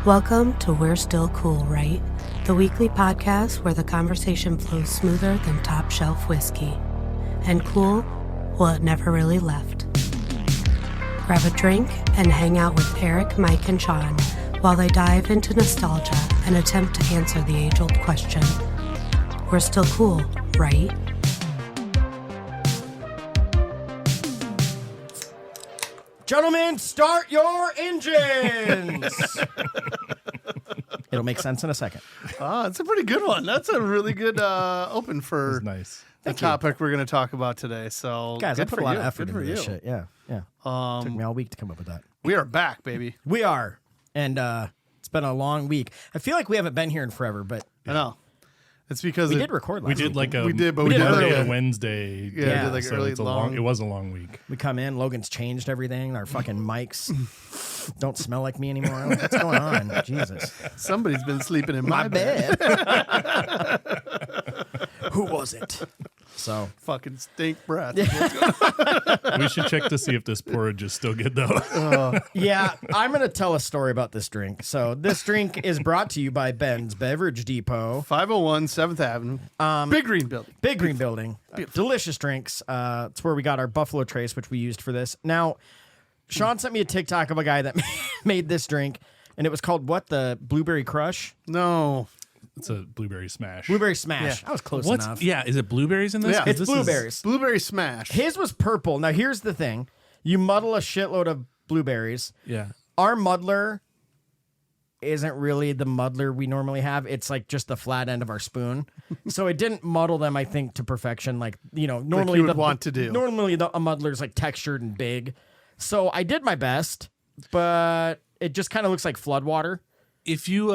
Welcome to We're Still Cool, Right? The weekly podcast where the conversation flows smoother than top shelf whiskey. And cool, well, it never really left. Grab a drink and hang out with Erik, Mike, and Sean while they dive into nostalgia and attempt to answer the age-old question. We're still cool, right? Gentlemen, start your engines! It'll make sense in a second. Oh, it's a pretty good one. That's a really good open for the topic we're going to talk about today. So, guys, I put a lot of effort into this shit. Yeah. Took me all week to come up with that. We are back, baby. We are. And it's been a long week. I feel like we haven't been here in forever, but... I know. It's because we did record last week. We did early a Wednesday. Yeah, we did so early it was a long week. We come in, Logan's changed everything. Our fucking mics don't smell like me anymore. What's going on? Jesus. Somebody's been sleeping in my bed. Who was it? So fucking stink breath. We should check to see if this porridge is still good, though. Yeah, I'm going to tell a story about this drink. So this drink is brought to you by Ben's Beverage Depot. 501 7th Avenue. Big Green Building. Big Green Building. Delicious drinks. It's where we got our Buffalo Trace, which we used for this. Now, Sean sent me a TikTok of a guy that made this drink, and it was called what? The Blueberry Crush? No. It's a blueberry smash. Blueberry Smash. Yeah. I was close enough. Yeah, is it blueberries in this? Yeah. It's blueberries. Blueberry Smash. His was purple. Now, here's the thing. You muddle a shitload of blueberries. Yeah. Our muddler isn't really the muddler we normally have. It's like just the flat end of our spoon. So it didn't muddle them, I think, to perfection. Like, you know, normally you would want to do. Normally a muddler's like textured and big. So I did my best, but it just kind of looks like flood water. If you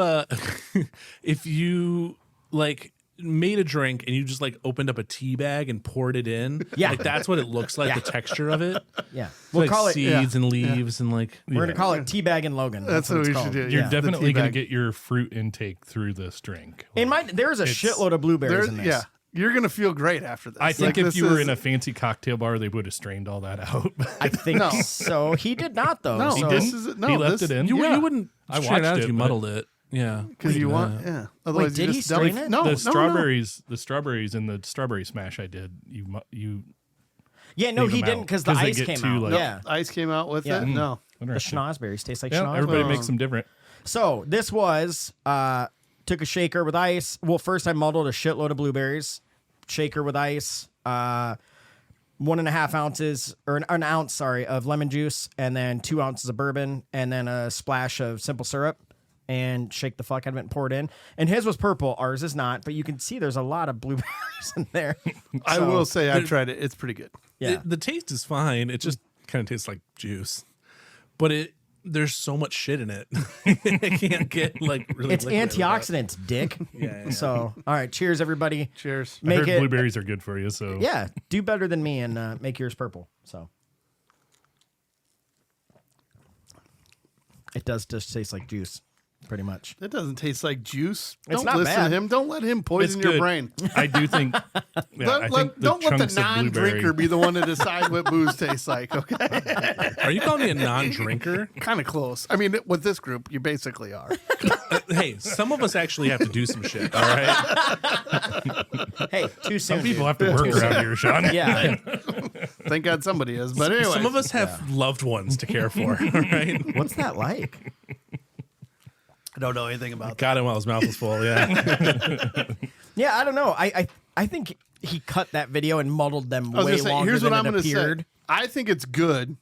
like made a drink and you just like opened up a tea bag and poured it in, yeah, like that's what it looks like. The texture of it, yeah. We'll Call it seeds and leaves and like we're gonna call it Teabag and Logan. That's what we called. should do. You're Yeah. definitely going to get your fruit intake through this drink. There's a shitload of blueberries in this. Yeah. You're going to feel great after this. I think if you were in a fancy cocktail bar, they would have strained all that out. I think so. He did not, though. No, so. He left it in. You wouldn't. I straight watched out if it, you but- muddled it. Yeah, because you want. Yeah. Otherwise, did you he just strain it? No, the strawberries in the strawberry smash I did. You Yeah, no, leave he them didn't out, because the 'cause they ice get came too, out. like- Yeah, Ice came out with it. No. the schnozberries taste like Yeah, schnozberries. everybody makes them different. So this was took a shaker with ice. Well, first I muddled a shitload of blueberries, shaker with ice, 1.5 ounces or an ounce, sorry, of lemon juice, and then 2 ounces of bourbon, and then a splash of simple syrup, and shake the fuck out of it and pour it in. And his was purple, ours is not, but you can see there's a lot of blueberries in there. I will say I've tried it. It's pretty good. Yeah, the taste is fine. It just kind of tastes like juice, but there's so much shit in it. I can't get like really. it's liquid antioxidants, dick. Yeah. So, all right, cheers, everybody. Cheers. I heard blueberries are good for you, so Yeah, do better than me and make yours purple. So it does just taste like juice, pretty much. It doesn't taste like juice. It's Don't not listen bad. to him. Don't let him it's poison your good. brain. I do think. Yeah, I think Don't let the chunks of non-drinker blueberry- be the one to decide what booze tastes like, okay? Are you calling me a non-drinker? Kind of close. I mean, with this group, you basically are. Hey, some of us actually have to do some shit. All right. Hey, too soon. Some people have to work around here, Sean. Yeah. Thank God somebody is. But anyway. Some of us have loved ones to care for. All right. What's that like? I don't know anything about that. Got him while his mouth was full. Yeah. Yeah, I don't know. I think he cut that video and muddled them I was way gonna say, longer here's what than I'm it going to appeared. say. I think it's good,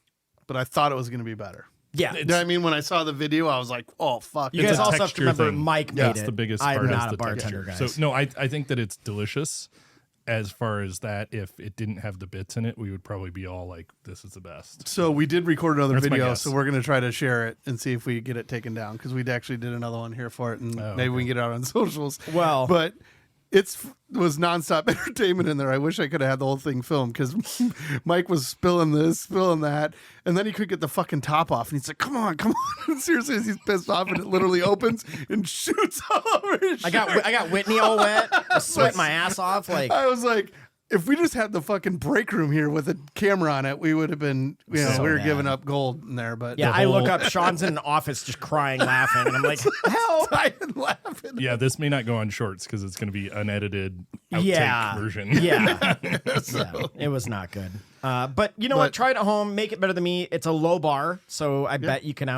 but I thought it was going to be better. Yeah. You know what I mean? When I saw the video, I was like, oh, fuck. You It's guys a also have to texture remember thing. Mike made That's it. the biggest I'm part. not is a the bartender, texture. guys. So no, I think that it's delicious. As far as that, if it didn't have the bits in it, we would probably be all like, "This is the best." So we did record another That's my video, guess. so we're going to try to share it and see if we get it taken down, because we actually did another one here for it, and maybe we can get it out on socials. Well- but it was nonstop entertainment in there. I wish I could have had the whole thing filmed, because Mike was spilling this, spilling that, and then he could get the fucking top off, and he's like, come on. And seriously, as he's pissed off, and it literally opens and shoots all over his shirt. I got Whitney all wet. I sweat my ass off. Like, I was like, if we just had the fucking break room here with a camera on it, we would have been, So we were bad. giving up gold in there. But Yeah, I look up. Sean's in an office just crying, laughing, and I'm like, help! I'm laughing. Yeah, this may not go on shorts because it's going to be unedited outtake Yeah, version. yeah. Yeah, it was not good. But you know what? Try it at home. Make it better than me. It's a low bar, so I bet you can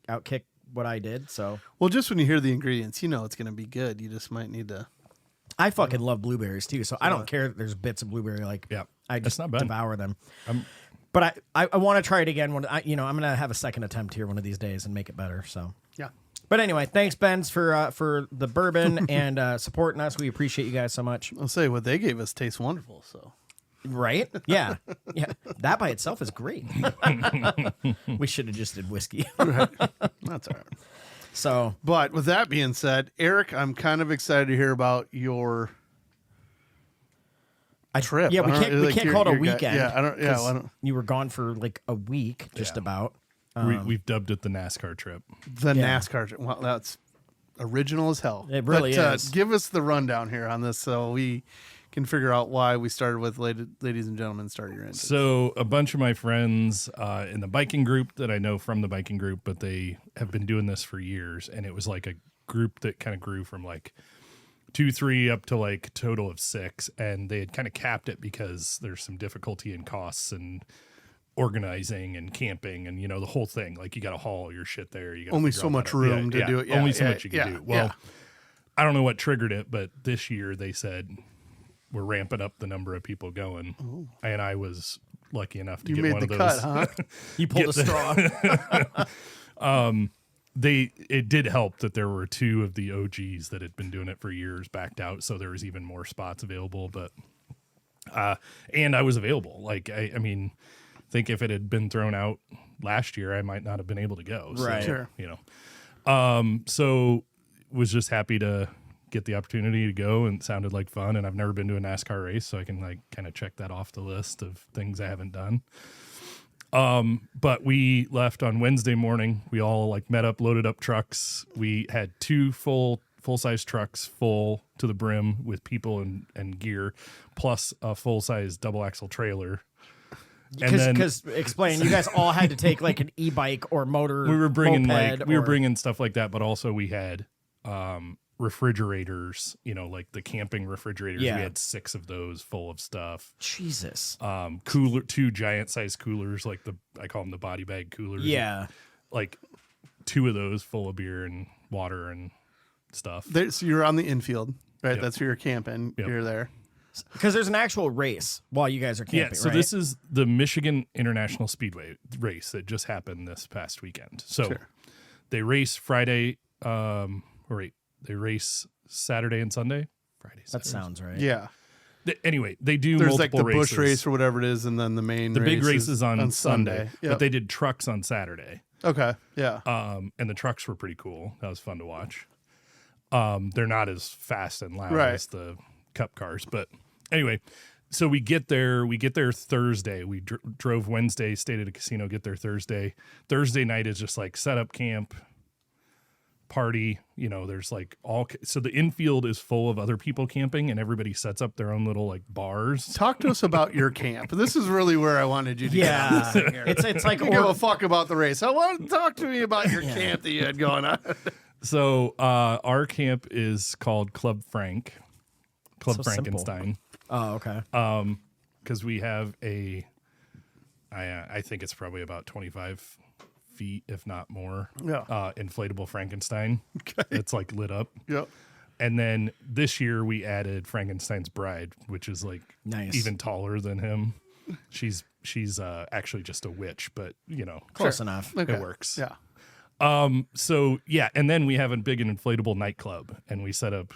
outkick what I did. So Well, just when you hear the ingredients, you know it's going to be good. You just might need to. I fucking love blueberries too, so I don't care that there's bits of blueberry. Like, Yeah, I just not bad. devour them. But I want to try it again. I'm gonna have a second attempt here one of these days and make it better. So Yeah. But anyway, thanks Ben's for the bourbon and supporting us. We appreciate you guys so much. I'll say what they gave us tastes wonderful. So Right? Yeah, yeah. That by itself is great. We should have just did whiskey. that's all right. So But with that being said, Eric, I'm kind of excited to hear about your trip. Yeah, we I don't- can't like your- call it a your guy- weekend. Yeah, I don't. Yeah, 'cause I don't. you were gone for like a week, just about. We've dubbed it the NASCAR trip. The Yeah. NASCAR trip. Well, that's original as hell. It really but, is. Give us the rundown here on this so we can figure out why we started with ladies and gentlemen, start your engine. So a bunch of my friends in the biking group that I know from the biking group, but they have been doing this for years, and it was like a group that kind of grew from like 2, 3 up to like a total of 6, and they had kind of capped it because there's some difficulty in costs and organizing and camping and the whole thing. Like you got to haul your shit there. You gotta Only figure so out much how to- room to do it. Yeah, only so yeah, much you can yeah, do. Well, yeah. I don't know what triggered it, but this year they said we're ramping up the number of people going, and I was lucky enough to You get made one the of those. cut, huh? You pulled a straw. It did help that there were 2 of the OGs that had been doing it for years backed out, so there was even more spots available. But and I was available. Like I mean, I think if it had been thrown out last year, I might not have been able to go. Right. So, Sure. So was just happy to get the opportunity to go, and it sounded like fun. And I've never been to a NASCAR race, so I can like kind of check that off the list of things I haven't done. But we left on Wednesday morning. We all like met up, loaded up trucks. We had 2 full-size trucks full to the brim with people and gear, plus a full-size double axle trailer. Because explain, you guys all had to take like an e-bike or motor. We were bringing moped we were or- bringing stuff like that, but also we had refrigerators, like the camping refrigerators. Yeah. We had 6 of those full of stuff. Jesus. Cooler, 2 giant size coolers, like I call them the body bag coolers. Yeah. Like 2 of those full of beer and water and stuff. So you're on the infield, right? Yep. That's where you're camping. Yep. You're there. Because there's an actual race while you guys are camping, Yeah, so right? this is the Michigan International Speedway race that just happened this past weekend. So Sure. they race Friday, they race Saturday and Sunday. Friday, That Saturday. sounds right. Yeah. Anyway, they do There's like multiple the races. bush race or whatever it is, and then the main The big race is on Sunday. Sunday, Yep. but they did trucks on Saturday. Okay. Yeah. And the trucks were pretty cool. That was fun to watch. They're not as fast and loud Right. as the cup cars, but anyway, so we get there Thursday. We drove Wednesday, stayed at a casino, get there Thursday. Thursday night is just like set up camp, party. There's like so the infield is full of other people camping, and everybody sets up their own little like bars. Talk to us about your camp. This is really where I wanted you to get on this Yeah. thing here. It's like I don't give a fuck about the race. I want to talk to me about your camp that you had going on. So our camp is called Club Frank, Club So simple. Frankenstein. Oh, okay. Because we have I think it's probably about 25 feet, if not more, Yeah. inflatable Frankenstein. It's like lit up. Yep. And then this year we added Frankenstein's bride, which is like Nice. even taller than him. She's actually just a witch, but Close enough. Okay. it works. Yeah. So yeah, and then we have a big inflatable nightclub, and we set up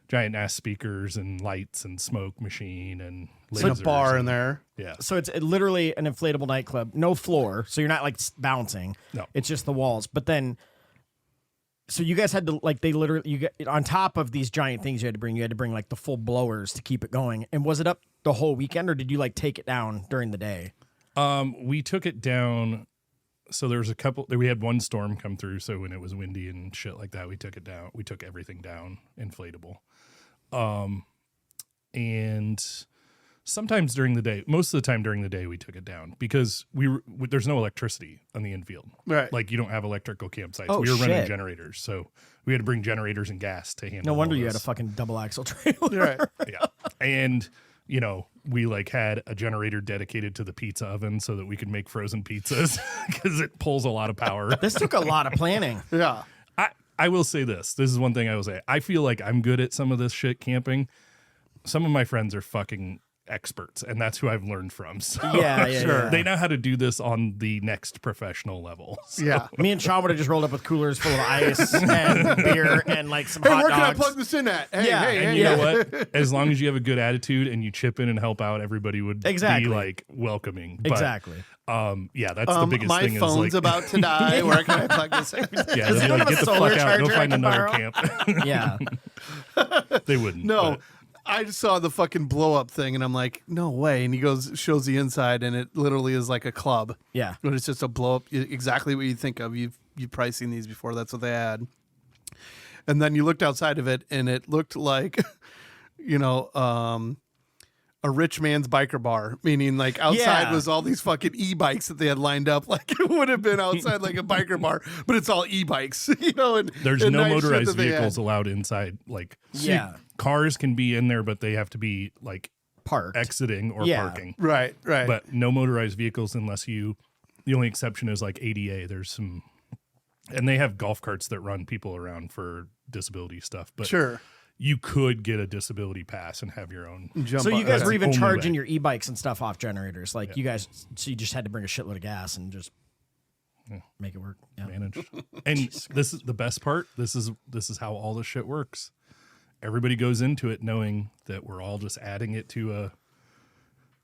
giant ass speakers and lights and smoke machine and It's a lasers bar and- in there. Yeah. So it's literally an inflatable nightclub, no floor, so you're not like bouncing. No. It's just the walls. But then, so you guys had to like you get on top of these giant things you had to bring like the full blowers to keep it going. And was it up the whole weekend, or did you like take it down during the day? We took it down. So there was we had one storm come through. So when it was windy and shit like that, we took it down. We took everything down inflatable. And Sometimes during the day, most of the time during the day, we took it down because there's no electricity on the infield. Right. Like you don't have electrical campsites. Oh, we were running shit. generators, so we had to bring generators and gas to handle. No wonder all you had a this. fucking double axle trailer. Right. Yeah, and we like had a generator dedicated to the pizza oven so that we could make frozen pizzas because it pulls a lot of power. This took a lot of planning. Yeah. I will say this. This is one thing I will say. I feel like I'm good at some of this shit camping. Some of my friends are fucking experts, and that's who I've learned from. So Yeah, Sure. yeah. they know how to do this on the next professional level. So, Yeah. Me and Sean would have just rolled up with coolers full of ice and beer and like some Hey, hot where can I dogs. plug this in at? Hey, Yeah, hey, and hey. you know what? As long as you have a good attitude and you chip in and help out, everybody would Exactly. be like welcoming. But, Exactly. yeah, that's the biggest my thing. phone's is like, about to die. Where can I plug this in? yeah, they'll be anyone like, have a get the solar fuck out, go charger I find can another borrow? camp. Yeah. They wouldn't. No. but- I just saw the fucking blow up thing and I'm like, no way. And he shows the inside and it literally is like a club. Yeah. But it's just a blow up, exactly what you think of. You've pricing these before. That's what they had. And then you looked outside of it and it looked like, a rich man's biker bar, meaning like outside Yeah. was all these fucking e-bikes that they had lined up. Like it would have been outside like a biker bar, but it's all e-bikes, and There's and no nice shit motorized that they vehicles had. allowed inside. Like, Yeah. cars can be in there, but they have to be like Parked. exiting or Yeah. parking. Right. But no motorized vehicles unless the only exception is like ADA. There's some, and they have golf carts that run people around for disability stuff. But Sure. you could get a disability pass and have your own. Jump So you on- guys That's were the even only charging way. your e-bikes and stuff off generators. Like you guys, so you just had to bring a shitload of gas and just make it work. Yeah. Managed. And this is the best part. This is how all this shit works. Everybody goes into it knowing that we're all just adding it to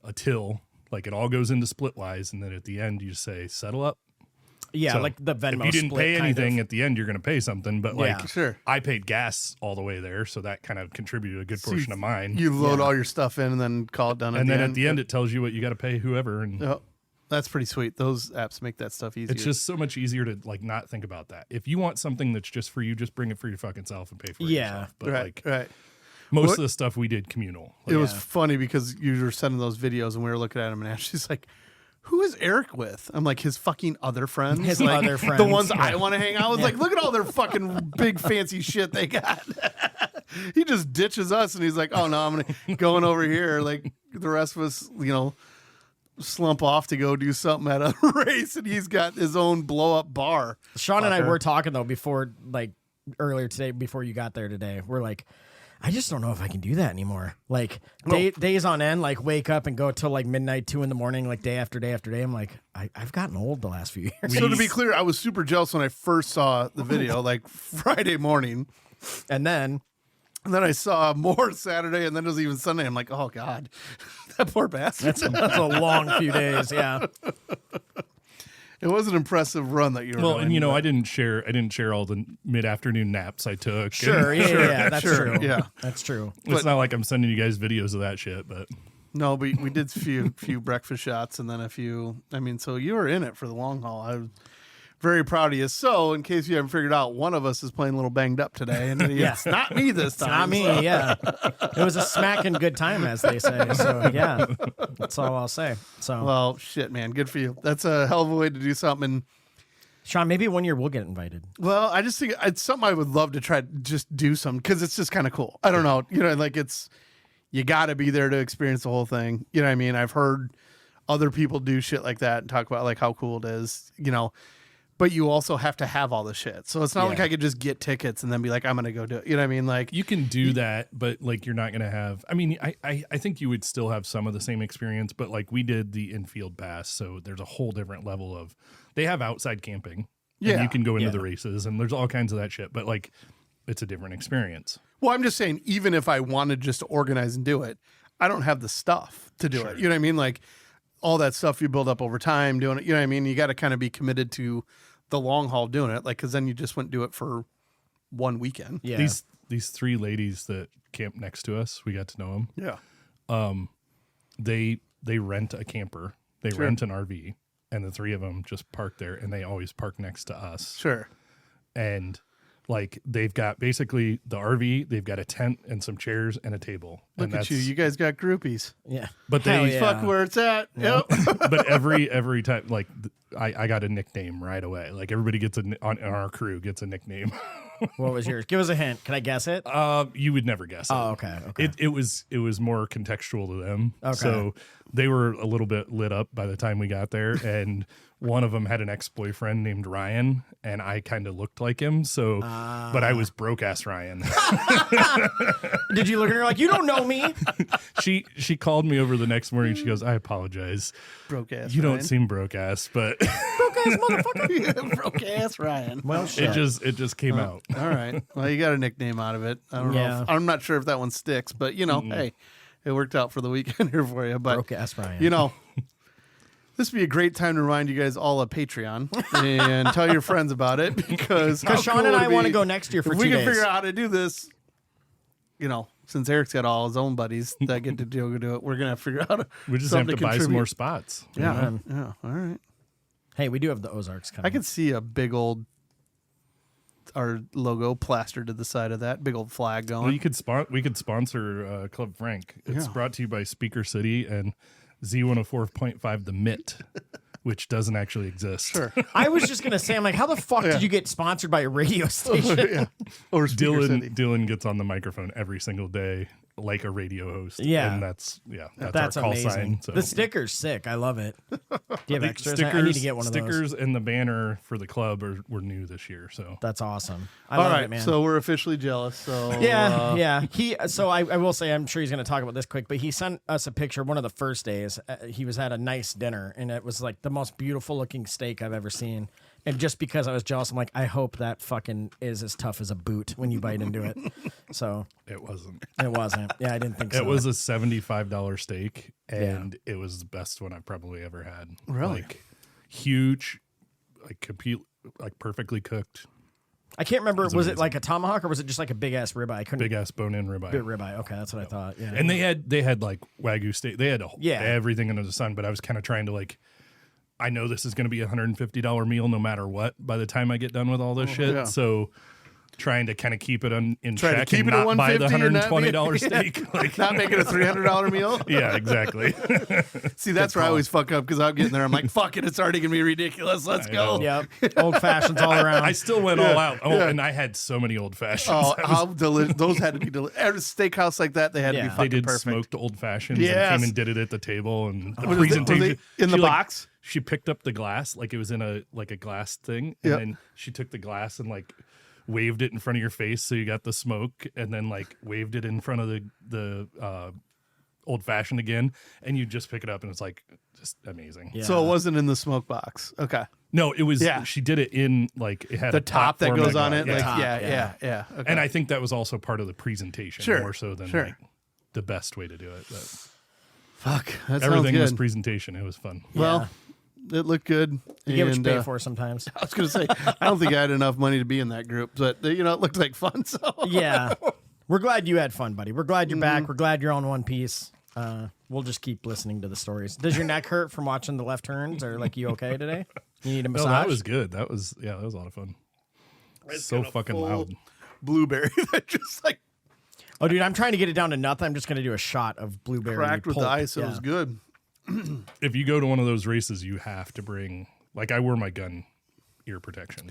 a till. Like it all goes into splitwise, and then at the end you say settle up. Yeah, So like the Venmo if you didn't split pay kind anything of. at the end, you're going to pay something. But like, Yeah. Sure. I paid gas all the way there, so that kind of contributed a good portion of mine. You load all your stuff in and then call it done. and then at the end, it tells you what you got to pay whoever, and Oh, that's pretty sweet. Those apps make that stuff easier. it's just so much easier to like not think about that. If you want something that's just for you, just bring it for your fucking self and pay for it Yeah. yourself. But right. like Right. most What- of the stuff we did communal. It was funny because you were sending those videos and we were looking at them and Ashley's like, who is Eric with? I'm like, his fucking other friends. His like, other friends. The ones I want to hang out with. Like, look at all their fucking big fancy shit they got. He just ditches us and he's like, oh no, I'm going over here. Like the rest of us, slump off to go do something at a race and he's got his own blow up bar. Sean and I Fucker. were talking though before, like earlier today, before you got there today. We're like, I just don't know if I can do that anymore. Like days on end, like wake up and go till like midnight, 2 a.m, like day after day after day. I'm like, I've gotten old the last few years. So to be clear, I was super jealous when I first saw the video, like Friday morning. And then And then I saw more Saturday, and then it was even Sunday. I'm like, oh God, that poor bastard. that's a long few days. Yeah. It was an impressive run that you were well, doing. and I didn't share all the mid-afternoon naps I took. Sure. And Yeah. That's sure, true. yeah. That's true. it's not like I'm sending you guys videos of that shit, but No, we did few breakfast shots, and then a few. I mean, so you were in it for the long haul. I was very proud of you. So, in case you haven't figured out, one of us is playing a little banged up today, and it's not me this time. Not me. Yeah. It was a smacking good time, as they say. So yeah, that's all I'll say. So Well, shit, man, good for you. That's a hell of a way to do something. And, Sean, maybe one year we'll get invited. well, I just think it's something I would love to try to just do some because it's just kind of cool. I don't know, like you got to be there to experience the whole thing. You know what I mean? I've heard other people do shit like that and talk about like how cool it is. But you also have to have all the shit. So it's not like I could just get tickets and then be like, I'm going to go do it. You know what I mean? Like you can do that, but like you're not going to have. I mean, I think you would still have some of the same experience, but like we did the infield pass, so there's a whole different level of. They have outside camping. Yeah. And you can go into Yeah. the races, and there's all kinds of that shit. But like, it's a different experience. Well, I'm just saying, even if I wanted just to organize and do it, I don't have the stuff to do it. You know what I mean? Like all that stuff you build up over time doing it. You know what I mean? You got to kind of be committed to the long haul doing it. Like, cause then you just wouldn't do it for one weekend. Yeah. These three ladies that camp next to us, we got to know them. Yeah. They rent a camper. They rent an RV, and the three of them just park there, and they always park next to us. Sure. And Like they've got basically the RV, they've got a tent and some chairs and a table. Look and at you. You guys got groupies. Yeah. But Hell they yeah. Fuck where it's at. Yep. but every time, like I got a nickname right away. Like everybody gets on our crew gets a nickname. What was yours? Give us a hint. Can I guess it? You would never guess it. Oh, okay. Okay. It was more contextual to them. Okay. So they were a little bit lit up by the time we got there, and one of them had an ex-boyfriend named Ryan, and I kind of looked like him. So, but I was broke ass Ryan. Did you look at her like, you don't know me? She called me over the next morning. She goes, "I apologize. Broke ass. You Ryan. don't seem broke ass, but Broke ass motherfucker. broke ass Ryan. Well, shit. it just came out." All right. Well, you got a nickname out of it. I don't Yeah. know. I'm not sure if that one sticks, but hey, it worked out for the weekend here for you. But Broke ass Ryan. this would be a great time to remind you guys all of Patreon and tell your friends about it because Sean and I want to go next year for if 2 we days. can figure out how to do this, since Eric's got all his own buddies that get to do it, we're gonna figure out. We just have something to buy some contribute. more spots. Yeah, yeah. All right. Hey, we do have the Ozarks coming. I could see a big old our logo plastered to the side of that big old flag going. Well, we could sponsor Club Frank. It's brought to you by Speaker City and Z104.5 The Mitt, which doesn't actually exist. Sure. I was just gonna say, I'm like, how the fuck did you get sponsored by a radio station? Yeah. Or Speaker City. Dylan gets on the microphone every single day like a radio host. Yeah. And that's That's our call amazing. sign. So. The sticker's sick. I love it. Do you have The extras? I need to get one of those. Stickers and the banner for the club were new this year. So That's awesome. I All love right, it, man. so we're officially jealous. So Yeah. I will say, I'm sure he's going to talk about this quick, but he sent us a picture one of the first days. He was at a nice dinner, and it was like the most beautiful looking steak I've ever seen. And just because I was jealous, I'm like, I hope that fucking is as tough as a boot when you bite into it. So it wasn't. it wasn't. Yeah, I didn't think so. It was a $75 steak, and it was the best one I've probably ever had. Really? Like, huge, like perfectly cooked, I can't remember. Was it amazing. like a tomahawk or was it just like a big ass ribeye? I couldn't. big ass bone-in ribeye. Big ribeye. Okay, that's what I thought. Yeah. And they had like Wagyu steak. They had everything under the sun. But I was kind of trying to like, I know this is going to be a $150 meal no matter what by the time I get done with all this shit. yeah. So trying to kind of keep it in Try to check keep and it at not buy the $150 and not be- $120 steak. Like, not making a $300 meal. yeah, exactly. See, that's where I always fuck up because I'm getting there. I'm like, fuck it, it's already gonna be ridiculous. Let's I go. know. Yep. Old fashions all around. I still went all out. Oh, and I had so many old fashions. Oh, how delicious! Those had to be delicious. Every steakhouse like that, they had to be Yeah. fucking they did perfect. smoked old fashions Yes. and came and did it at the table and the Were presentation they in the She, like, box? She picked up the glass like it was in a glass thing, and Yep. then she took the glass and like waved it in front of your face so you got the smoke, and then like waved it in front of the old fashioned again, and you just pick it up and it's like just amazing. Yeah. So it wasn't in the smoke box. Okay. No, it was. Yeah. She did it in like it had The a top that form goes on it. Yeah. Like, Top, yeah. Okay. And I think that was also part of the presentation, Sure, more so than sure. like the best way to do it. But fuck. That sounds everything good. was presentation. It was fun. Well, it looked good. you get what you and, pay for sometimes. I was going to say, I don't think I had enough money to be in that group, but it looked like fun. So Yeah. We're glad you had fun, buddy. We're glad you're Mm-hmm. back. We're glad you're on One Piece. We'll just keep listening to the stories. Does your neck hurt from watching the left turns, or like you okay today? You need a massage? No, that was good. That was a lot of fun. So got a fucking full loud. blueberry that just like Oh, dude, I'm trying to get it down to nothing. I'm just going to do a shot of blueberry. cracked with the pulp. ice. It Yeah. was good. If you go to one of those races, you have to bring like I wore my gun ear protection.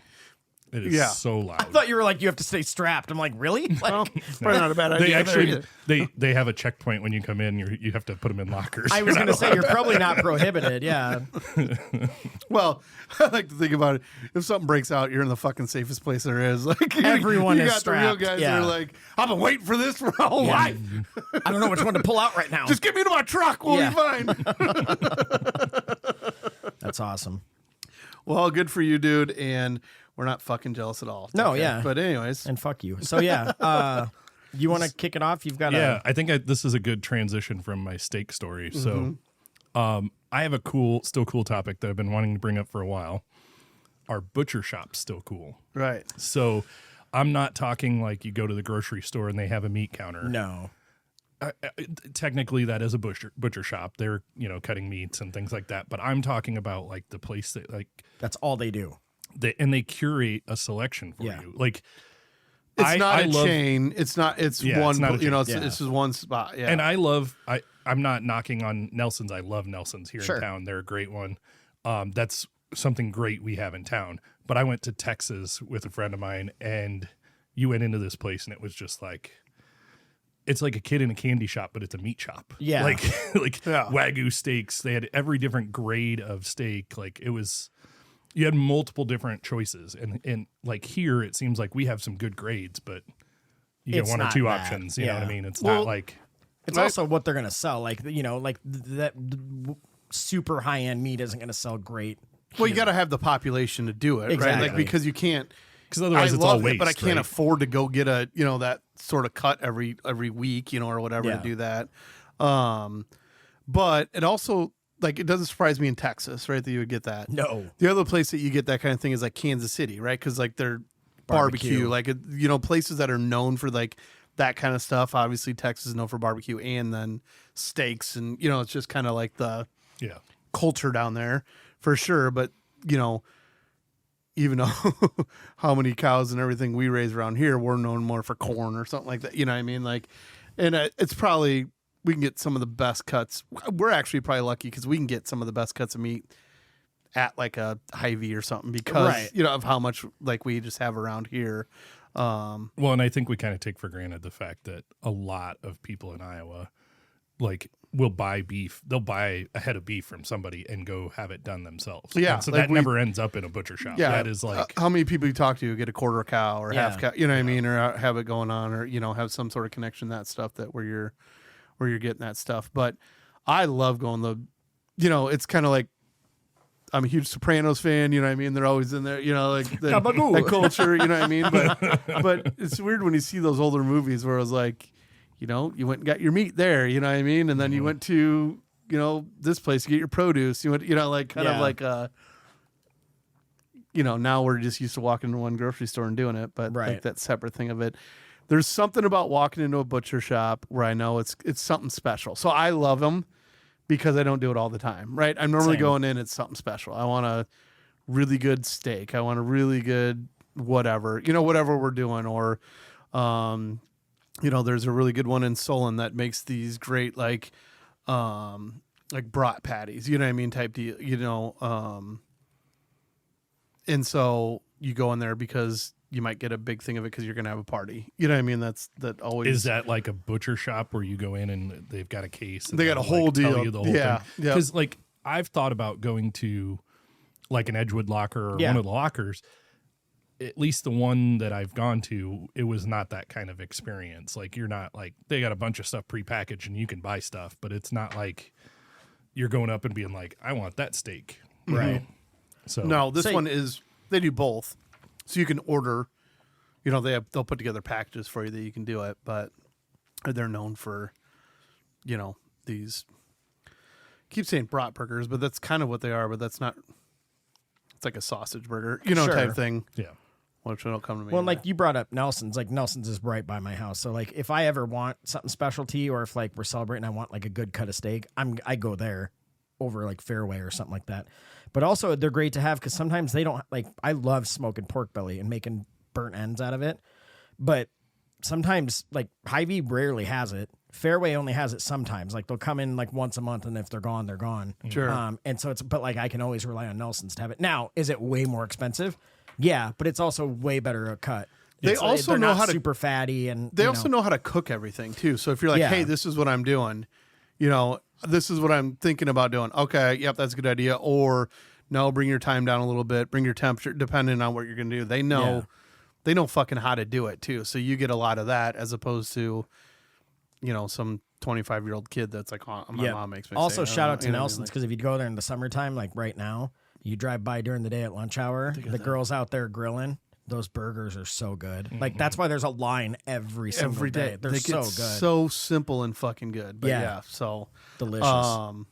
It is Yeah. so loud. I thought you were like, you have to stay strapped. I'm like, really? Like, Well, probably not a bad idea. They actually either. they have a checkpoint when you come in. You have to put them in lockers. I was going to say, you're probably not prohibited. Yeah. Well, I like to think about it. If something breaks out, you're in the fucking safest place there is. Like Everyone you is got the real strapped. guys Yeah. that are like, I've been waiting for this for my whole life. I don't know which one to pull out right now. Just get me to my truck. We'll Yeah. be fine. That's awesome. Well, good for you, dude. And we're not fucking jealous at all. It's No, okay. yeah. But anyways, And fuck you. So, yeah. You want to kick it off? You've got Yeah, I think this is a good transition from my steak story. So, I have a still cool topic that I've been wanting to bring up for a while. Our butcher shop's still cool. right. So, I'm not talking like you go to the grocery store and they have a meat counter. No. Technically, that is a butcher shop. They're cutting meats and things like that. But I'm talking about like the place that like That's all they do. they curate a selection for Yeah. you. Like It's not I a love, chain. It's not. It's Yeah, one. it's not a you know, chain. it's just one spot. Yeah. And I'm not knocking on Nelson's. I love Nelson's here in town. They're a great one. That's something great we have in town. But I went to Texas with a friend of mine, and you went into this place, and it was just like, it's like a kid in a candy shop, but it's a meat shop. Yeah. Like Wagyu steaks. They had every different grade of steak. Like it was, you had multiple different choices. And like here, it seems like we have some good grades, but you get It's one or not two that. options. You know what I mean? It's Well, not like, It's also what they're gonna sell. Like like that super high end meat isn't gonna sell great. Well, you got to have the population to do it, right? Exactly. Like because you can't. because otherwise I it's all love waste. it, but I can't right? afford to go get a that sort of cut every week, or whatever Yeah. to do that. But it also it doesn't surprise me in Texas, right? That you would get that. No. The other place that you get that kind of thing is like Kansas City, right? Because they're barbecue, places that are known for that kind of stuff. Obviously, Texas is known for barbecue and then steaks, and it's just kind of like the culture down there for sure. But even though how many cows and everything we raise around here, we're known more for corn or something like that. You know what I mean? And it's probably we can get some of the best cuts. We're actually probably lucky because we can get some of the best cuts of meat at like a Hy-Vee or something because of how much we just have around here. Well, and I think we kind of take for granted the fact that a lot of people in Iowa will buy beef. They'll buy a head of beef from somebody and go have it done themselves. Yeah, and so that never ends up in a butcher shop. Yeah, that is how many people you talk to get a quarter cow or half cow, you know what I mean, or have it going on, or have some sort of connection, that stuff where you're getting that stuff. But I love going it's kind of like I'm a huge Sopranos fan, you know what I mean? They're always in there, that culture, you know what I mean? But it's weird when you see those older movies where it was like, you went and got your meat there, you know what I mean? And then you went to, this place to get your produce. You went, now we're just used to walking into one grocery store and doing it, but that separate thing of it. There's something about walking into a butcher shop where I know it's something special. So I love them because I don't do it all the time, right? I'm normally going in, it's something special. I want a really good steak. I want a really good whatever, whatever we're doing. Or, there's a really good one in Solon that makes these great, brat patties, you know what I mean? Type deal, and so you go in there because you might get a big thing of it because you're going to have a party. You know what I mean? That always is that like a butcher shop where you go in and they've got a case. And they got a whole tell deal. You the whole thing. Because I've thought about going to an Edgewood locker or one of the lockers. At least the one that I've gone to, it was not that kind of experience. You're not they got a bunch of stuff prepackaged and you can buy stuff, but it's not like you're going up and being like, I want that steak. Right. So no, this one is, they do both. So you can order, they'll put together packages for you that you can do it, but they're known for, these, I keep saying brat burgers, but that's kind of what they are, but that's not, it's like a sausage burger, type thing. Yeah. Which will come to me. Well, you brought up Nelson's. Nelson's is right by my house. So if I ever want something specialty, or if we're celebrating, I want a good cut of steak, I go there over Fairway or something like that. But also they're great to have because sometimes they don't I love smoking pork belly and making burnt ends out of it. But sometimes Hy-Vee rarely has it. Fairway only has it sometimes. They'll come in once a month, and if they're gone, they're gone. Sure. And so but I can always rely on Nelson's to have it. Now, is it way more expensive? Yeah, but it's also way better a cut. They also they're know not how to super fatty, and they also know how to cook everything too. So if you're hey, this is what I'm doing, this is what I'm thinking about doing. Okay, yep, that's a good idea. Or no, bring your time down a little bit, bring your temperature, depending on what you're going to do. They know fucking how to do it too. So you get a lot of that as opposed to, some 25-year-old kid that's my mom makes me. Also, shout out to Nelson's because if you go there in the summertime, right now, you drive by during the day at lunch hour, the girls out there grilling. Those burgers are so good. That's why there's a line every single day. They're so good. So simple and fucking good. But so delicious.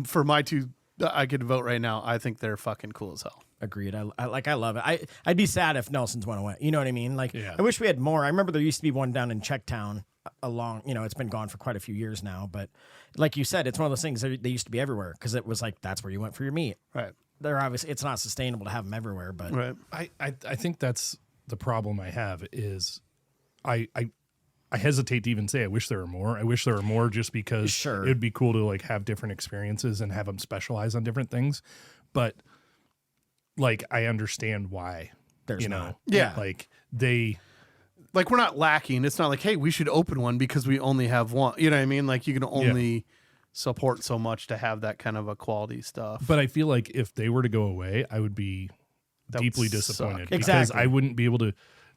For my two, I could vote right now. I think they're fucking cool as hell. Agreed. I love it. I'd be sad if Nelson's went away. You know what I mean? Yeah. I wish we had more. I remember there used to be one down in Checktown along, it's been gone for quite a few years now. But like you said, it's one of those things that they used to be everywhere because it was that's where you went for your meat. Right. They're obviously, it's not sustainable to have them everywhere, but right. I think that's the problem I have is I hesitate to even say I wish there were more. I wish there were more just because Sure. it would be cool to like have different experiences and have them specialize on different things. But like I understand why There's you know, not. Yeah. like they. Like we're not lacking. It's not like, hey, we should open one because we only have one. You know what I mean? Like you can only support so much to have that kind of a quality stuff. But I feel like if they were to go away, I would be deeply would disappointed suck. because Exactly. I wouldn't be able to.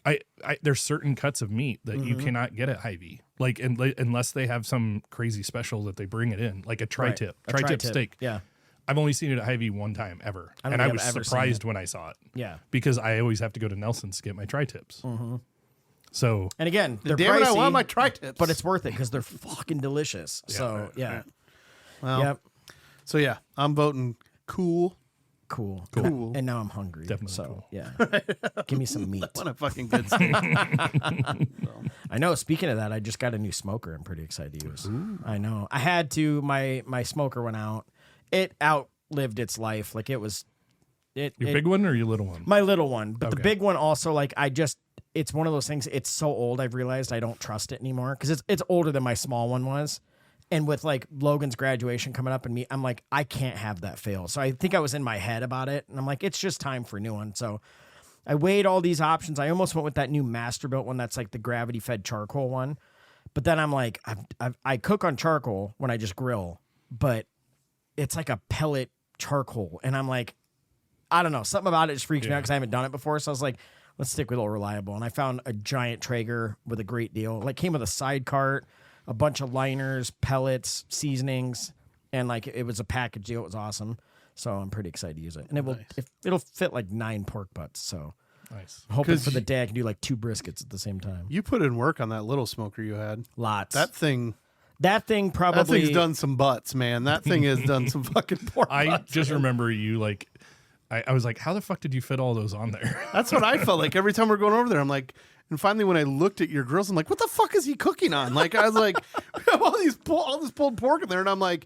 I there's certain cuts of meat that you cannot get at Hy-Vee, like unless they have some crazy special that they bring it in, like a tri-tip, A tri-tip steak. Yeah. I've only seen it at Hy-Vee one time ever, I don't and I think was I've ever seen surprised it. when I saw it. Yeah. because I always have to go to Nelson's to get my tri-tips. So And again, they're Damn it, I pricey, want my tri-tips. but it's worth it because they're fucking delicious. So, yeah. well, Yep. So yeah, I'm voting cool. Cool. Cool. And now I'm hungry. Definitely So, cool. yeah. Give me some meat. What a fucking good steak. I know. Speaking of that, I just got a new smoker. I'm pretty excited to use. I know. I had to. My smoker went out. It outlived its life. Like it was. your big one or your little one? My little one, but the Okay. big one also. Like it's one of those things. It's so old. I've realized I don't trust it anymore because it's older than my small one was. And with like Logan's graduation coming up and me, I'm like, I can't have that fail. So I think I was in my head about it, and I'm like, it's just time for a new one. So I weighed all these options. I almost went with that new Masterbuilt one that's like the gravity fed charcoal one. But then I'm like, I cook on charcoal when I just grill, but it's like a pellet charcoal. And I'm like, I don't know. Something about it just freaks me out because I haven't done it before. So I was like, let's stick with Old Reliable. And I found a giant Traeger with a great deal. Like came with a side cart, a bunch of liners, pellets, seasonings, and like it was a package deal. It was awesome. So I'm pretty excited to use it. And it'll fit like 9 pork butts. So Nice. I'm hoping 'Cause for the day I can do like 2 briskets at the same time. You put in work on that little smoker you had. Lots. That thing probably That thing's done some butts, man. That thing has done some fucking pork I butts. just remember you like. I was like, how the fuck did you fit all those on there? That's what I felt like every time we're going over there. I'm like, and finally when I looked at your grills, I'm like, what the fuck is he cooking on? Like I was like, we have all this pulled pork in there, and I'm like,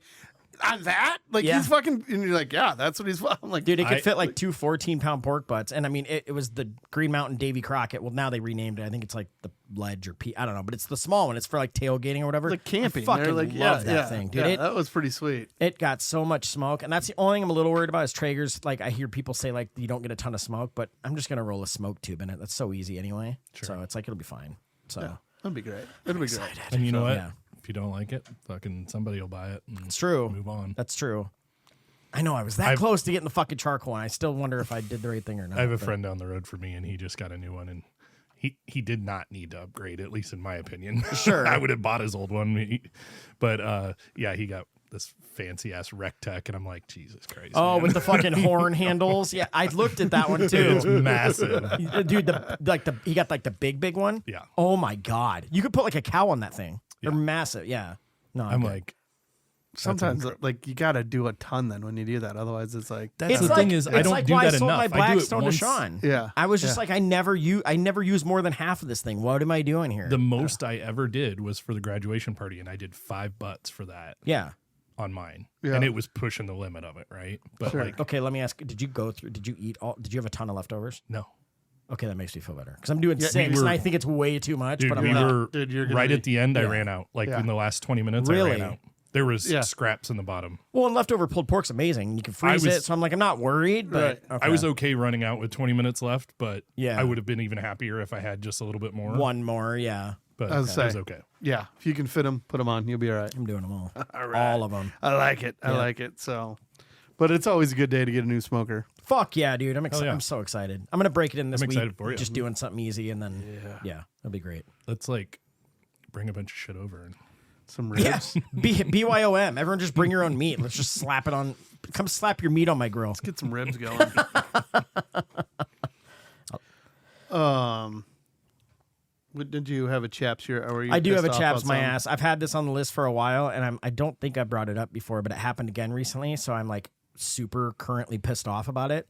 on that? Like Yeah. he's fucking, and you're like, yeah, that's what he's. I'm like, Dude, it could I- fit like 2 14-pound pork butts. And I mean, it was the Green Mountain Davy Crockett. Well, now they renamed it. I think it's like the Ledge or I don't know, but it's the small one. It's for like tailgating or whatever. like camping. I fucking They're like, love that thing, dude. Yeah, that was pretty sweet. It got so much smoke. And that's the only thing I'm a little worried about is Traeger's. Like, I hear people say, like, you don't get a ton of smoke, but I'm just going to roll a smoke tube in it. That's so easy anyway. So it's like, it'll be fine. So That'd be great. It'll be great. And you know what? yeah. If you don't like it, fucking somebody will buy it. And It's true. Move on. That's true. I know. I was that close to getting the fucking charcoal, and I still wonder if I did the right thing or not. I have a but- friend down the road from me, and he just got a new one, and he did not need to upgrade, at least in my opinion. Sure. I would have bought his old one, but yeah, he got this fancy ass Rec Tech, and I'm like, Jesus Christ. Oh, man. with the fucking horn handles. Yeah, I looked at that one It's too. massive. Dude, he got like the big one. Yeah. Oh my god, you could put like a cow on that thing. They're massive. Yeah. No, I'm good. like, Sometimes like you got to do a ton then when you do that. Otherwise, it's like that's It's the like, thing is, I it's don't like do why that I sold enough. my I do it Blackstone to once. Sean. Yeah. I was just Yeah. like, I never use more than half of this thing. What am I doing here? The most I ever did was for the graduation party, and I did 5 butts for that yeah. on mine, Yeah. and it was pushing the limit of it, right? But Sure. like, Okay, let me ask. Did you eat all? Did you have a ton of leftovers? no, Okay, that makes me feel better because I'm doing Yeah, 6, we were- and I think it's way too much. dude, but I'm we like, were Dude, you're gonna right be- at the end. I Yeah. ran out. Like Yeah. in the last 20 minutes, I Really? ran out. There was Yeah. scraps in the bottom. well, and leftover pulled pork's amazing. You can freeze was- it, so I'm like, I'm not worried. But Right. okay. I was okay running out with 20 minutes left, but Yeah. I would have been even happier if I had just a little bit more. one more. Yeah, But I was it saying. was okay. Yeah, if you can fit them, put them on. You'll be all right. I'm doing them all. right. All of them. I like it. I like it. So, but it's always a good day to get a new smoker. Fuck yeah, dude! I'm yeah. I'm so excited. I'm gonna break it in this I'm week. excited for you. Just doing something easy, and then yeah, it'll be great. Let's like bring a bunch of shit over. And Some ribs. Yes, BYOM. Everyone just bring your own meat. Let's just slap it on. Come slap your meat on my grill. Get some ribs going. Did you have a chaps here? Or were you I do have a pissed off chaps about my something? ass. I've had this on the list for a while, and I don't think I brought it up before, but it happened again recently. So I'm like super currently pissed off about it.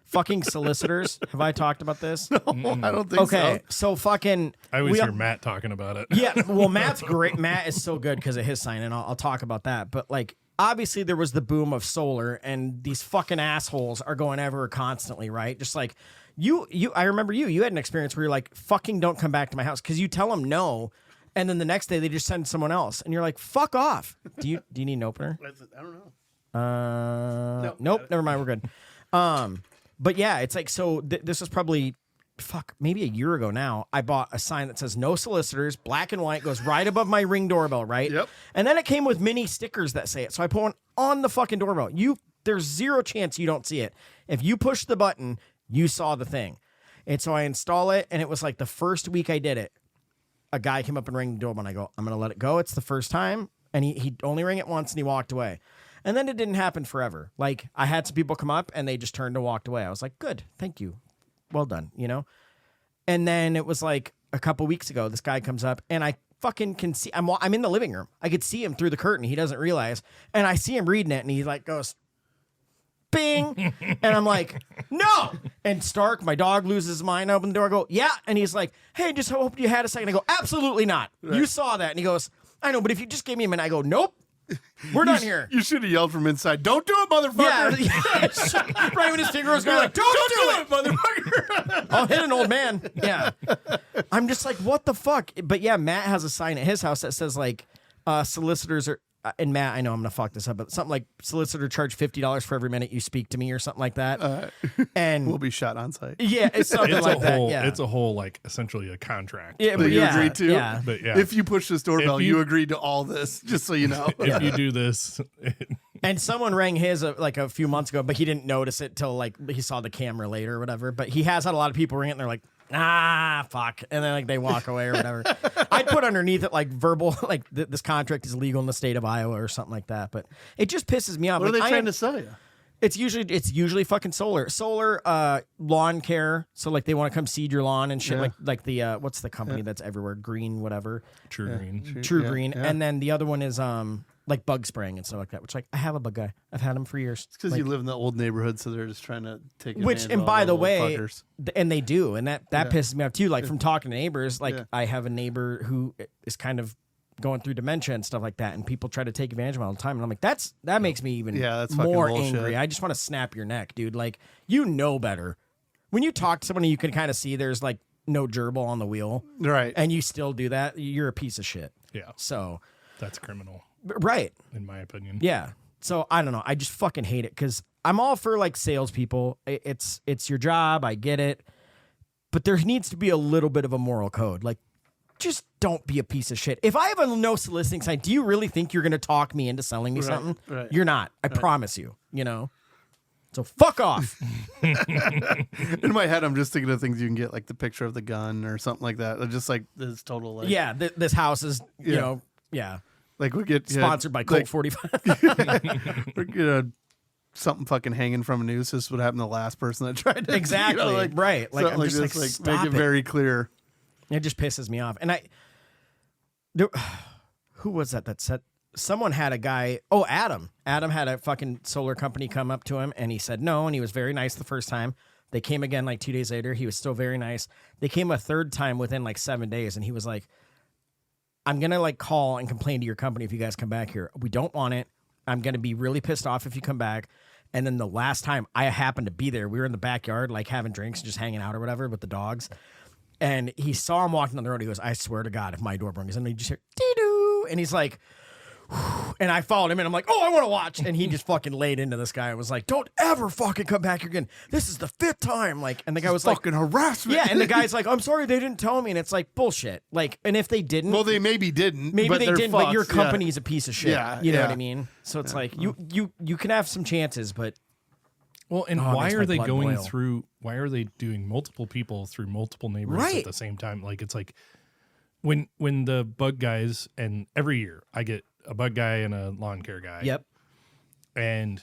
Fucking solicitors. Have I talked about this? I don't think Okay, so. so fucking. I always we hear all- Matt talking about it. Yeah, well, Matt's great. Matt is so good because of his sign, and I'll talk about that. But like, obviously there was the boom of solar, and these fucking assholes are going everywhere constantly, right? Just like I remember you had an experience where you're like, fucking don't come back to my house, because you tell them no, and then the next day they just send someone else, and you're like, fuck off. Do you need an opener? I don't know. Nope, never mind, we're good. But yeah, it's like, so this was probably maybe a year ago now. I bought a sign that says no solicitors, black and white, goes right above my Ring doorbell, right? Yep. And then it came with mini stickers that say it. So I put one on the fucking doorbell. There's zero chance you don't see it. If you push the button, you saw the thing. And so I install it, and it was like the first week I did it, a guy came up and rang the doorbell, and I go, I'm going to let it go. It's the first time. And he only rang it once, and he walked away. And then it didn't happen forever. Like, I had some people come up, and they just turned and walked away. I was like, good, thank you. Well done, you know? And then it was like a couple weeks ago, this guy comes up, and I fucking can see, I'm in the living room. I could see him through the curtain. He doesn't realize. And I see him reading it, and he like goes, bing. And I'm like, no. And Stark, my dog, loses his mind. I open the door, I go, yeah. And he's like, hey, just hope you had a second. I go, absolutely not. Right. You saw that. And he goes, I know, but if you just gave me a minute. I go, nope. We're done here. You should have yelled from inside, don't do it, motherfucker. Yeah. Right when his finger was going, like, don't do it, motherfucker. I'll hit an old man. Yeah. I'm just like, what the fuck? But yeah, Matt has a sign at his house that says, like, solicitors are, and Matt, I know I'm going to fuck this up, but something like solicitor charge $50 for every minute you speak to me or something like that. And we'll be shot on site. Yeah, it's something like that. Yeah. It's a whole, like, essentially a contract. Yeah, that you agreed to. Yeah. But yeah. If you push this doorbell, you agreed to all this, just so you know. If you do this. And someone rang his like a few months ago, but he didn't notice it till like he saw the camera later or whatever. But he has had a lot of people ring it, and they're like, fuck. And then like they walk away or whatever. I'd put underneath it like verbal, like this contract is legal in the state of Iowa or something like that. But it just pisses me off. What like, are they trying to sell you? It's usually fucking solar lawn care. So like they want to come seed your lawn and shit. Like the what's the company that's everywhere? Green, whatever. True Green. True Green. Yeah. And then the other one is like bug spraying and stuff like that. Which like I have a bug guy. I've had him for years. It's because like, you live in the old neighborhood, so they're just trying to take. And by the way, and they do, and that pisses me off too. Like from talking to neighbors, like I have a neighbor who is kind of going through dementia and stuff like that, and people try to take advantage of it all the time. And I'm like, that makes me even more angry. I just want to snap your neck, dude. Like, you know better. When you talk to someone, you can kind of see there's like no gerbil on the wheel, right? And you still do that. You're a piece of shit. Yeah. So that's criminal, right? In my opinion. Yeah. So I don't know. I just fucking hate it because I'm all for like salespeople. It's your job. I get it, but there needs to be a little bit of a moral code. Like, just don't be a piece of shit. If I have a no soliciting sign, do you really think you're going to talk me into selling me something? Right. You're not. I promise you. You know. So fuck off. In my head, I'm just thinking of things you can get, like the picture of the gun or something like that. Just like this total. Like, yeah. This house is you know. Yeah. Like we get sponsored by Colt 45. We're something fucking hanging from a noose. This would happen to the last person that tried to exactly right. Like I'm just like stop make it very clear. It just pisses me off. And who was that said? Someone had a guy. Oh, Adam. Adam had a fucking solar company come up to him, and he said no, and he was very nice the first time. They came again like 2 days later. He was still very nice. They came a third time within like 7 days, and he was like, I'm going to like call and complain to your company if you guys come back here. We don't want it. I'm going to be really pissed off if you come back. And then the last time I happened to be there, we were in the backyard, like having drinks and just hanging out or whatever with the dogs. And he saw him walking down the road. He goes, I swear to God, if my door rings, and he just hear, dee-doo. And he's like, whew. And I followed him, and I'm like, oh, I want to watch. And he just fucking laid into this guy and was like, don't ever fucking come back here again. This is the 5th time. Like, and the guy was fucking like, harassment. Yeah. And the guy's like, I'm sorry, they didn't tell me. And it's like, bullshit. Like, and if they didn't, well, they maybe didn't. Maybe but they didn't, fucked. but your company's a piece of shit. Yeah, you know what I mean? So it's like, you can have some chances, but. Well, and why are they going through? Why are they doing multiple people through multiple neighborhoods at the same time? Like it's like when the bug guys, and every year I get a bug guy and a lawn care guy. Yep. And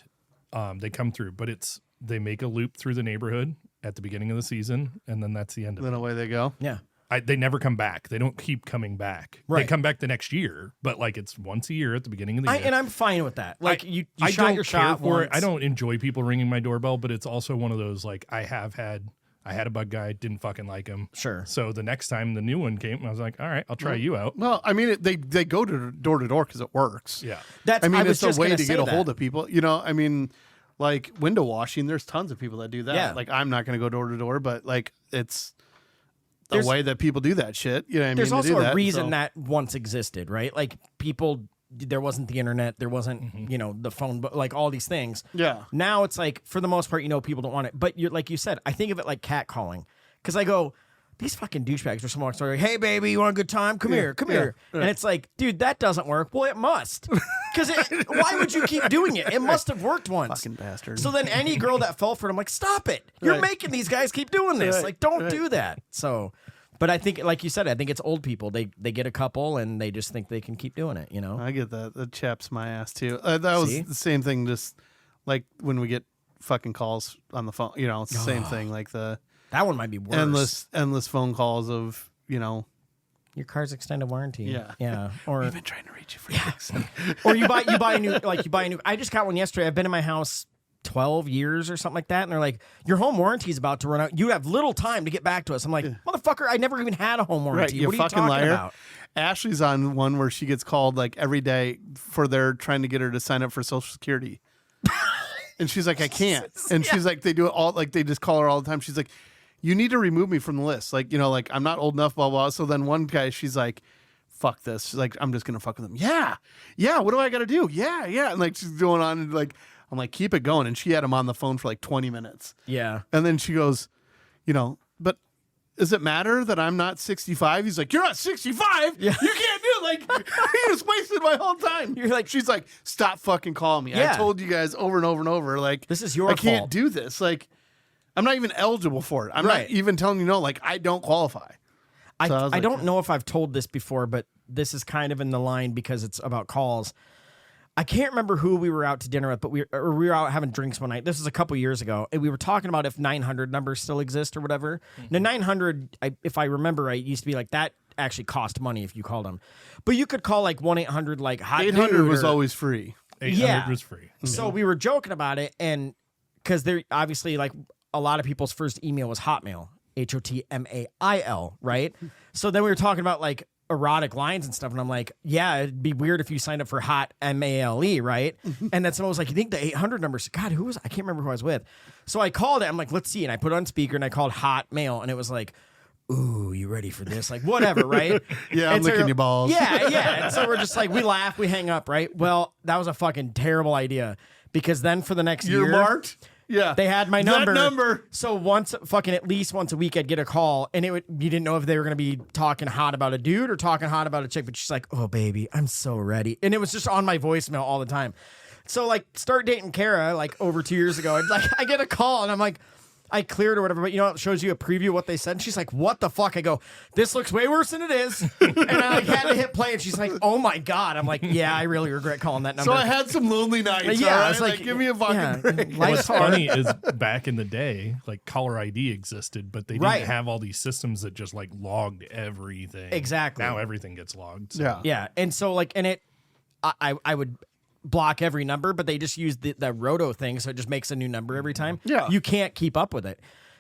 they come through, but they make a loop through the neighborhood at the beginning of the season, and then that's the end of it. Then away they go. Yeah. They never come back. They don't keep coming back. Right. They come back the next year, but like it's once a year at the beginning of the year. And I'm fine with that. Like you I shot don't your care shot for once. it. I don't enjoy people ringing my doorbell, but it's also one of those like I have had I had a bug guy, didn't fucking like him. Sure. So the next time the new one came, I was like, all right, I'll try you out. Well, I mean, they go to door because it works. Yeah. That's I mean, was it's a just way gonna to say get a that. hold of people. You know, I mean, like window washing, there's tons of people that do that. Yeah. Like, I'm not going to go door to door, but like, it's the There's- way that people do that shit. You know what I mean? There's They also do a that, reason so- that once existed, right? Like people, there wasn't the internet, there wasn't, you know, the phone, but like all these things. Yeah. Now it's like, for the most part, you know, people don't want it. But you're like you said, I think of it like catcalling. Because I go, these fucking douchebags are someone walks over, like, hey, baby, you want a good time? Come here, come here. And it's like, dude, that doesn't work. Well, it must. Because why would you keep doing it? It must have worked once. Fucking bastard. So then any girl that fell for it, I'm like, stop it. You're Right. making these guys keep doing this. Right, Like, don't right. do that. So, but I think, like you said, I think it's old people. They get a couple and they just think they can keep doing it, you know? I get that. That chaps my ass too. That was See? the same thing. Just like when we get fucking calls on the phone, you know, it's the same thing. Like the That one might be worse. endless phone calls of, you know, Your car's extended warranty. Yeah. Yeah. Or we've been trying to reach you for weeks. or you buy a new I just got one yesterday. I've been in my house 12 years or something like that, and they're like, your home warranty is about to run out. You have little time to get back to us. I'm like, motherfucker, I never even had a home Right, warranty. you What are you fucking talking liar. about? Ashley's on one where she gets called like every day for their trying to get her to sign up for Social Security. And she's like, I can't. And she's like, they do it all, like they just call her all the time. She's like, you need to remove me from the list. Like, you know, like I'm not old enough, blah, blah. So then one guy, she's like, fuck this. She's like, I'm just going to fuck with him. Yeah. Yeah. What do I got to do? Yeah. Yeah. And like, she's going on and like, I'm like, keep it going. And she had him on the phone for like 20 minutes. Yeah. And then she goes, you know, but does it matter that I'm not 65? He's like, you're not 65. Yeah. You can't do it. Like, he just wasted my whole time. You're like- she's like, stop fucking calling me. Yeah. I told you guys over and over and over. Like, This is your I can't fault. do this. Like, I'm not even eligible for it. I'm Right. not even telling you no. Like, I don't qualify. I So I was like, don't know if I've told this before, but this is kind of in the line because it's about calls. I can't remember who we were out to dinner with, but we were out having drinks one night. This was a couple years ago, and we were talking about if 900 numbers still exist or whatever. Now 900, if I remember right, used to be like that actually cost money if you called them, but you could call like 1-800 like hot 800 dude was or- always free. 800 Yeah. was free. So we were joking about it, and because they're obviously like a lot of people's first email was Hotmail, HOTMAIL, right? So then we were talking about like erotic lines and stuff, and I'm like, yeah, it'd be weird if you signed up for Hot MALE, right? And then someone was like, you think the 800 numbers? God, who was? I can't remember who I was with. So I called it. I'm like, let's see, and I put it on speaker, and I called Hot Mail, and it was like, ooh, you ready for this? Like, whatever, right? Yeah, I'm And so licking your balls. Yeah, yeah. And so we're just like, we laugh, we hang up, right? Well, that was a fucking terrible idea because then for the next You're year, marked? Yeah. they had my number. That number. So at least once a week, I'd get a call, and you didn't know if they were going to be talking hot about a dude or talking hot about a chick, but she's like, oh, baby, I'm so ready. And it was just on my voicemail all the time. So, like, start dating Kara, like, over 2 years ago. And, like, I get a call, and I'm like, I cleared or whatever, but you know, it shows you a preview of what they said. And she's like, what the fuck? I go, this looks way worse than it is. And I like had to hit play, and she's like, oh my God. I'm like, yeah, I really regret calling that number. So I had some lonely nights. Yeah, all right? I was like, give me a fucking yeah, break. life's What's hard. funny is back in the day, like caller ID existed, but they didn't Right. have all these systems that just like logged everything. Exactly. Now everything gets logged. So. Yeah. Yeah, and so like, and I would block every number, but they just use the roto thing, so it just makes a new number every time. Yeah. You can't keep up with it.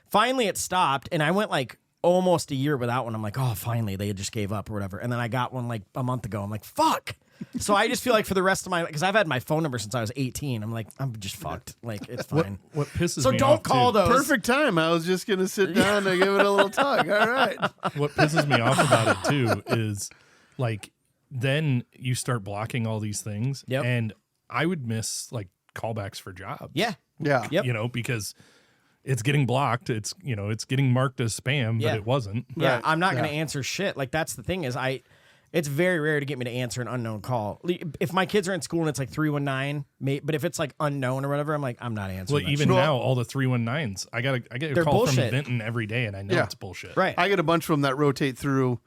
Finally, it stopped, and I went like almost a year without one. I'm like, oh, finally, they just gave up or whatever. And then I got one like a month ago. I'm like, fuck. So I just feel like for the rest of my, because I've had my phone number since I was 18. I'm like, I'm just fucked. Like, it's fine. What pisses So me don't off call too, those. Perfect time. I was just going to sit down and give it a little tug. All right. What pisses me off about it too is like then you start blocking all these things, Yep. and I would miss like callbacks for jobs. Yeah. Yeah. Yep. You know, because it's getting blocked. It's it's getting marked as spam, Yeah. but it wasn't. Yeah, Right. I'm not going to Yeah. answer shit. Like, that's the thing is it's very rare to get me to answer an unknown call. If my kids are in school and it's like 319, but if it's like unknown or whatever, I'm like, I'm not answering. Well, that even shit. now, all the 319s, I get a They're call bullshit. from Vinton every day, and I know Yeah. it's bullshit. Right. I get a bunch of them that rotate through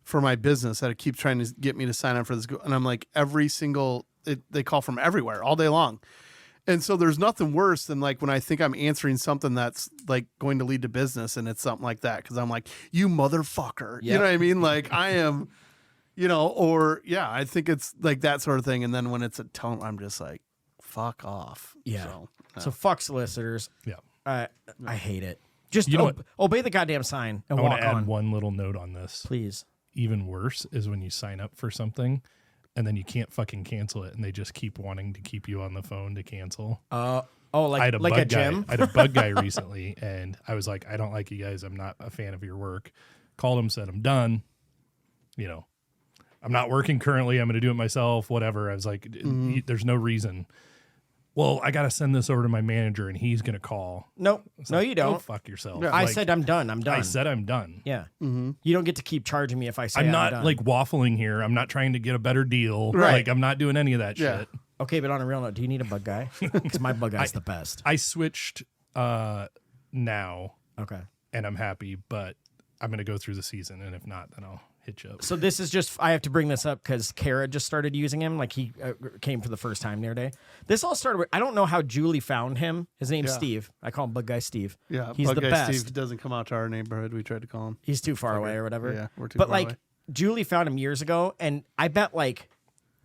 for my business that keep trying to get me to sign up for this. And I'm like, they call from everywhere all day long. And so there's nothing worse than like when I think I'm answering something that's like going to lead to business and it's something like that. Cause I'm like, you motherfucker. You Yep. know what I mean? Like I am, or yeah, I think it's like that sort of thing. And then when it's a tone, I'm just like, fuck off. Yeah. So, So fuck solicitors. Yeah. I hate it. Just You know what? obey the goddamn sign and I want walk to add on. one little note on this. Please. Even worse is when you sign up for something and then you can't fucking cancel it and they just keep wanting to keep you on the phone to cancel. Oh, I had a like bug a gym? guy. I had a bug guy recently and I was like, I don't like you guys. I'm not a fan of your work. Called him, said I'm done. You know, I'm not working currently. I'm going to do it myself, whatever. I was like, there's no reason. Well, I got to send this over to my manager and he's going to call. Nope. No, Like, you go don't. fuck yourself. Yeah. I Like, said I'm done. I'm done. I said I'm done. yeah. You don't get to keep charging me if I say I'm not done. like waffling here. I'm not trying to get a better deal. Right. Like I'm not doing any of that Yeah. shit. Okay, but on a real note, do you need a bug guy? Because my bug guy's the best. I switched now Okay. and I'm happy, but I'm going to go through the season. And if not, then I'll hit you up. So this is just, I have to bring this up because Kara just started using him. Like he came for the first time the other day. This all started with, I don't know how Julie found him. His name's Yeah. Steve. I call him Bug Guy Steve. Yeah, He's Bug the Guy best. Steve doesn't come out to our neighborhood. We tried to call him. He's too far away or whatever. Yeah, we're too But far like away. Julie found him years ago, and I bet like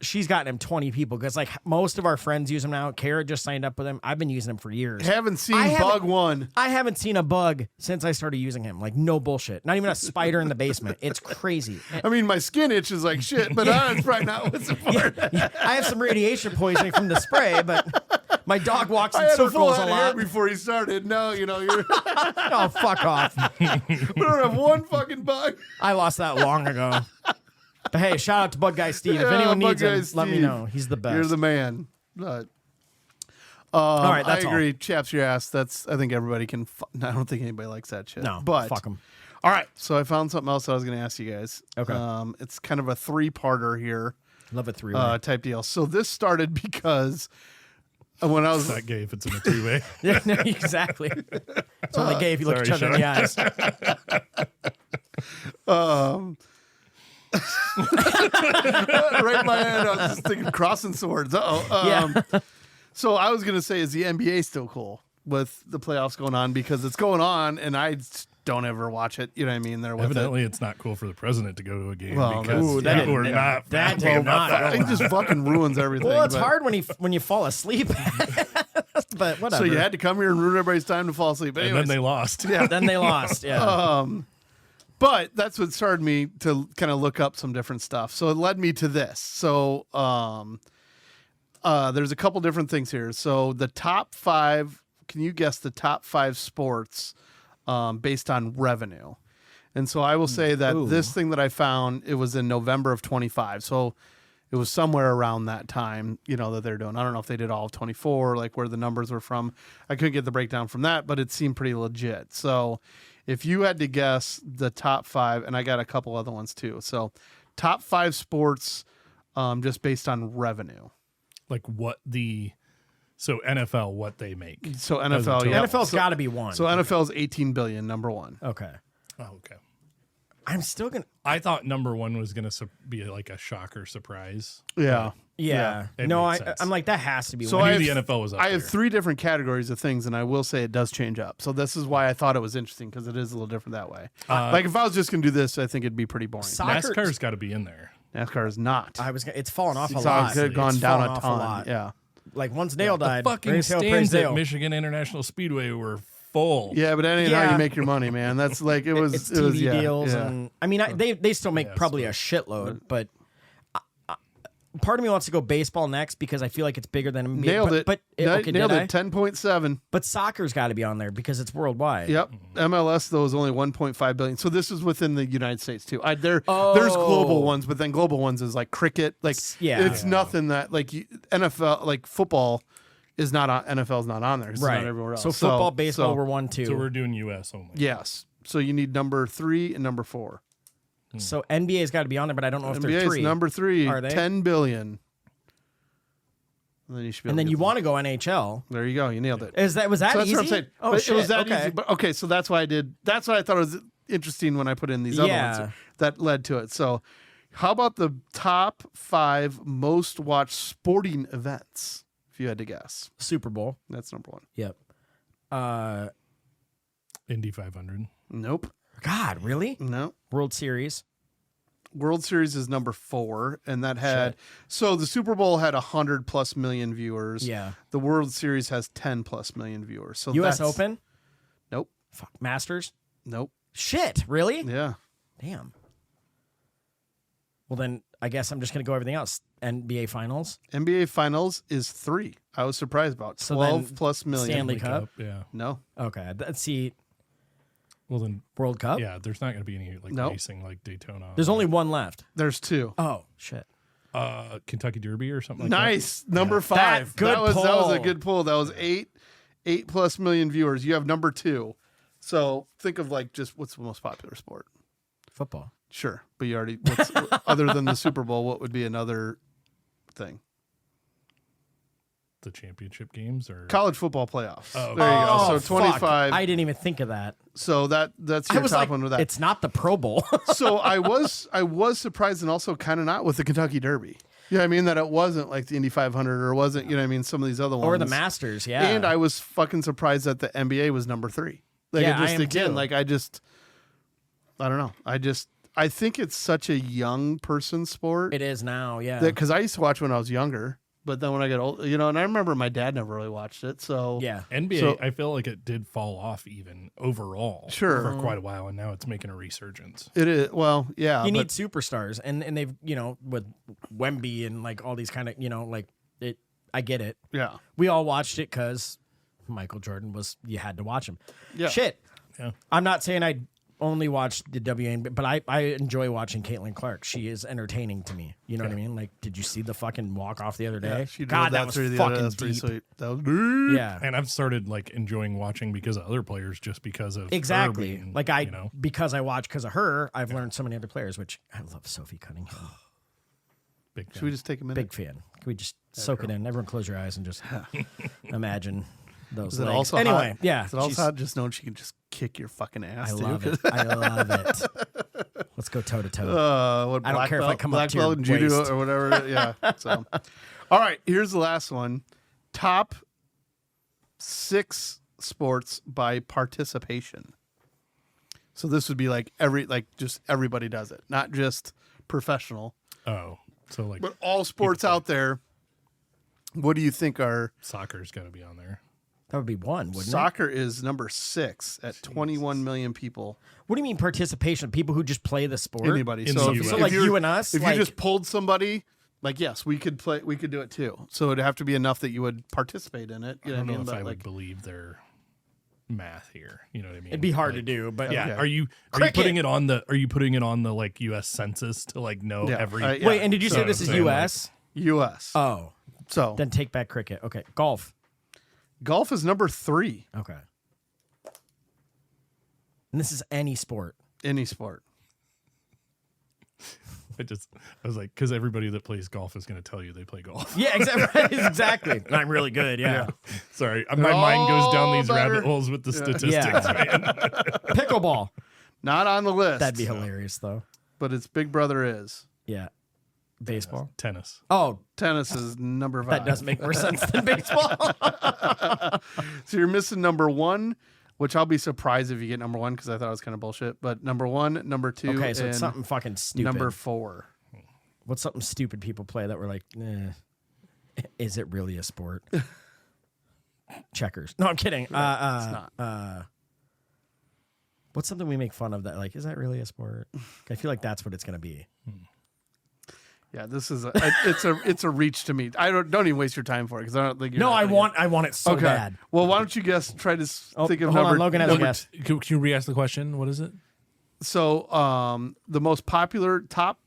she's gotten him 20 people because like most of our friends use him now. Kara just signed up with him. I've been using him for years. Haven't seen I haven't- Bug One. I haven't seen a bug since I started using him. Like no bullshit. Not even a spider in the basement. It's crazy. I mean, my skin itches like shit, but it's probably not what's important. I have some radiation poisoning from the spray, but my dog walks I in had a full circles a head of hair lot. before he started. No, you're. Oh, fuck off. We don't have one fucking bug. I lost that long ago. But hey, shout out to Bug Guy Steve. If Yeah, anyone Bug needs him, Guy let me Steve. know. He's the best. You're the man. But, All right, that's I all. agree. Chaps your ass. I think everybody can. I don't think anybody likes that shit. No, but fuck him. All right, so I found something else I was going to ask you guys. Okay. It's kind of a three-parter here Love a three-way. type deal. So this started because when I was It's not gay if it's in a three-way. Yeah, no, exactly. It's only gay if you look Sorry, each other in the eyes. right in my head, I was just thinking crossing swords. Yeah. So I was gonna say, is the NBA still cool with the playoffs going on? Because it's going on, and I don't ever watch it. You know what I mean? They're with Evidently, it's not cool for the president to go to a game Well, because Ooh, that people are didn't- not that happy did about not that. go it. It just fucking ruins everything. Well, it's but- hard when you fall asleep. But whatever. So you had to come here and ruin everybody's time to fall asleep. And Anyways, then they lost. yeah. Then they lost. Yeah. But that's what started me to kind of look up some different stuff. So it led me to this. So there's a couple different things here. So the top 5, can you guess the top 5 sports based on revenue? And so I will say that this thing that I found, it was in November of 25. So it was somewhere around that time, that they're doing. I don't know if they did all of 24, like where the numbers were from. I couldn't get the breakdown from that, but it seemed pretty legit. So if you had to guess the top 5, and I got a couple other ones too. So top 5 sports just based on revenue. Like so NFL, what they make. So As a NFL, total. yeah. NFL's got to be one. So NFL's 18 billion, number 1. Okay. Oh, okay. I'm still going to. I thought number 1 was going to be like a shocker surprise. Yeah. Yeah. it No, makes sense. I'm like, that has to be So one. I I knew have- the NFL was up I have there. 3 different categories of things, and I will say it does change up. So this is why I thought it was interesting, because it is a little different that way. Like if I was just going to do this, I think it'd be pretty boring. Soccer- NASCAR's got to be in there. NASCAR is not. It's fallen off a It's lot. gone It's down fallen a off ton. lot. Yeah. Like once Dale died, The fucking praise Dale, praise stands at Dale. Michigan International Speedway were full. Yeah, but that ain't how Yeah. you make your money, man. That's like it was. It's it was, TV yeah, deals, yeah. and I mean, they still make Yes, probably but- a shitload, but part of me wants to go baseball next because I feel like it's bigger than NBA. Nailed it. But okay, nailed did I? it. 10.7. But soccer's got to be on there because it's worldwide. Yep. MLS though is only 1.5 billion. So this is within the United States too. There's Oh. global ones, but then global ones is like cricket. Like Yeah. it's nothing that like NFL like football is not on. NFL's not on there. It's Right. not everywhere else. So football, baseball were 1, 2. So we're doing U.S. only. Yes. So you need number 3 and number 4. So NBA's got to be on there, but I don't know if NBA they're is 3. number 3. Are they? 10 billion. And then you should be. And able then to you get want to go NHL. There you go. You nailed it. Was that So that's easy? what I'm saying. Oh But shit! it was that okay. easy. But okay, so that's why I did. That's why I thought it was interesting when I put in these other Yeah. ones that led to it. So, how about the top 5 most watched sporting events? If you had to guess, Super Bowl. that's number 1. Yep. Indy 500. Nope. God, really? No. World Series. World Series is number 4, and that had so the Super Bowl had 100+ million viewers. Yeah. The World Series has 10+ million viewers. So U.S. that's- Open. Nope. Fuck. Masters? Nope. Shit, really? Yeah. Damn. Well, then I guess I'm just going to go everything else. NBA Finals? NBA Finals is 3. I was surprised about. So 12 then plus million. Stanley Cup? Yeah. No. Okay. Let's see. Well, then, World Cup? yeah, there's not going to be any like Nope. racing like Daytona. There's only one left. There's 2. Oh, shit. Kentucky Derby or something like Nice. Number 5. That- good that was a pull. good pull. That was 8 plus million viewers. You have number 2. So think of like just what's the most popular sport? Football. Sure. But you already, other than the Super Bowl, what would be another thing? the championship games or College football playoffs. Oh, There you go. So fuck. 25. I didn't even think of that. So that's I your was top like, one with that. it's not the Pro Bowl. So I was surprised and also kind of not with the Kentucky Derby. You know what I mean? That it wasn't like the Indy 500 or wasn't, you know what I mean, some of these other ones. Or the Masters, yeah. And I was fucking surprised that the NBA was number 3. Like Yeah, I just I am again, too. like I don't know. I think it's such a young person sport. It is now, yeah. Because I used to watch when I was younger, but then when I got old, you know, and I remember my dad never really watched it. So yeah. NBA, So- I feel like it did fall off even overall Sure. for quite a while, and now it's making a resurgence. it is. Well, yeah. You but- need superstars, and they've, you know, with Wemby and like all these kind of, you know, like it. I get it. Yeah. We all watched it because Michael Jordan was. You had to watch him. Yeah. Shit. Yeah. I'm not saying I only watch the WNBA, but I enjoy watching Caitlin Clark. She is entertaining to me. You know what I mean? Like, did you see the fucking walk off the other day? Yeah, she God, drilled that was through the other- fucking that's pretty deep. sweet. That was Yeah. And I've started like enjoying watching because of other players, just because of her Exactly. being, Like I, you know, because I watch because of her, I've learned so many other players, which I love Sophie Cunningham. big Should we just take a minute? Big fan. Can we just soak it in? Everyone close your eyes and just imagine those Is it legs. also Anyway, hot? yeah. Is it also she's- hot just knowing she can just kick your fucking ass? I too? love it. I love it. Let's go toe to toe. What, I don't black care if I belt- come up black to your belt in judo waist. or whatever. Yeah. So, all right. Here's the last one. Top 6 sports by participation. So this would be like just everybody does it, not just professional, oh, so like but all sports out there. What do you think are soccer's got to be on there. That would be one, wouldn't it? soccer is number 6 at 21 million people. What do you mean participation? People who just play the sport? Anybody. In So, the if, US. So if like you're- you and us? if like, you just pulled somebody, like yes, we could play. We could do it too. So it'd have to be enough that you would participate in it. You I know don't what I know mean? if But I would like, believe their math here. You know what I mean? it'd be hard to Like, do, but Yeah. Okay. Are you Cricket. putting it on the? Are you putting it on the like U.S. Census to like know Yeah. every? Yeah. Wait, and did you So say this is I'm saying, like- U.S.? U.S. Oh, so then take back cricket. Okay, golf. golf is number 3. Okay. And this is any sport. Any sport. I was like, because everybody that plays golf is going to tell you they play golf. Yeah, exactly. exactly. And I'm really good. Yeah. Sorry, my mind goes down these better. rabbit holes with the statistics, Yeah. man. Pickleball. Not on the list. That'd be hilarious, though. But its big brother is. Yeah. Baseball. Tennis. Oh, Tennis is number 5. that does make more sense than baseball. So you're missing number 1, which I'll be surprised if you get number 1 because I thought it was kind of bullshit. But number 1, number 2, Okay, so and it's something fucking stupid. number 4. What's something stupid people play that we're like, is it really a sport? Checkers. No, I'm kidding. It's not. What's something we make fun of that, like, is that really a sport? I feel like that's what it's going to be. Yeah, this is it's a reach to me. I don't even waste your time for it because I don't think you're No, not I gonna want it so Okay. bad. Well, why don't you guess? Try to think of hold number. on, Logan has a number guess. Can you re-ask the question? What is it? So, the most popular top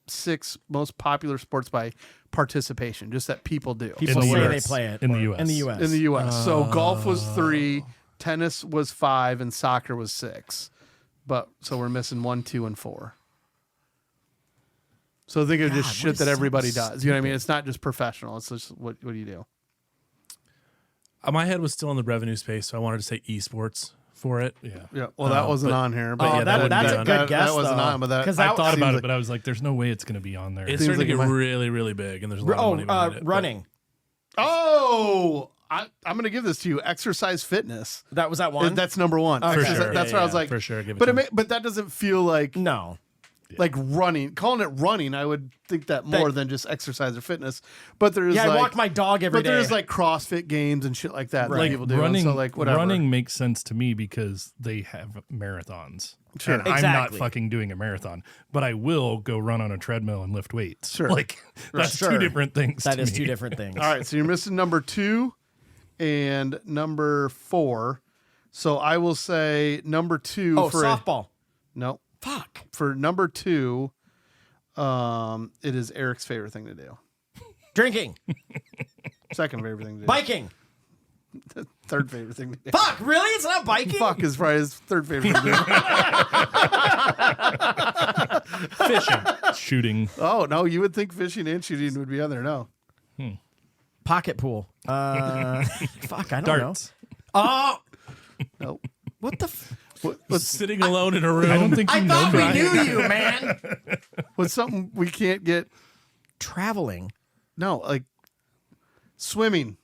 6 most popular sports by participation, just that people do People In the say US. they play it. In the US. In the U.S. in the U.S. So golf was 3, tennis was 5, and soccer was 6. But so we're missing 1, 2, and 4. So think of God, just what shit is that everybody something does. You know what I mean? It's not just professional. It's just what do you do? My head was still in the revenue space, so I wanted to say esports for it. Yeah. Yeah. Well, that wasn't but- on here. Oh, But yeah, that's wouldn't a be good on. guess, That wasn't though. on. But that 'Cause I that thought seems about it, like- but I was like, "There's no way it's going to be on there." It's Seems starting to like get it might- really, really big, and there's a lot of money behind it. but- running. Oh, I'm going to give this to you. Exercise fitness. That was that one? That's number 1. Okay. For sure. That's Yeah, where I was yeah, like, for sure. Give it but to me. but that doesn't feel like No. like running. Calling it running, I would think that more than just exercise or fitness. But there's I like, walk my dog every day. But there's like CrossFit games and shit like that that Like people do. running, And so like whatever. running makes sense to me because they have marathons. Sure. And I'm not Exactly. fucking doing a marathon, but I will go run on a treadmill and lift weights. Sure. Like that's Sure. two different things. That to is me. two different things. All right, so you're missing number 2 and number 4. So I will say number 2 Oh, for softball. No. Fuck. For number 2, it is Eric's favorite thing to do. Drinking. Second favorite thing to do. Biking. Third favorite thing to do. Fuck, really? It's not biking? Fuck is probably his third favorite thing to do. Fishing. Shooting. Oh, no, you would think fishing and shooting would be on there. No. Pocket pool. Fuck, I don't Darts. know. Oh, No. what the What's Sitting alone in a room. I don't think you I know thought we Brian. knew you, man. what's something we can't get? Traveling. No, like swimming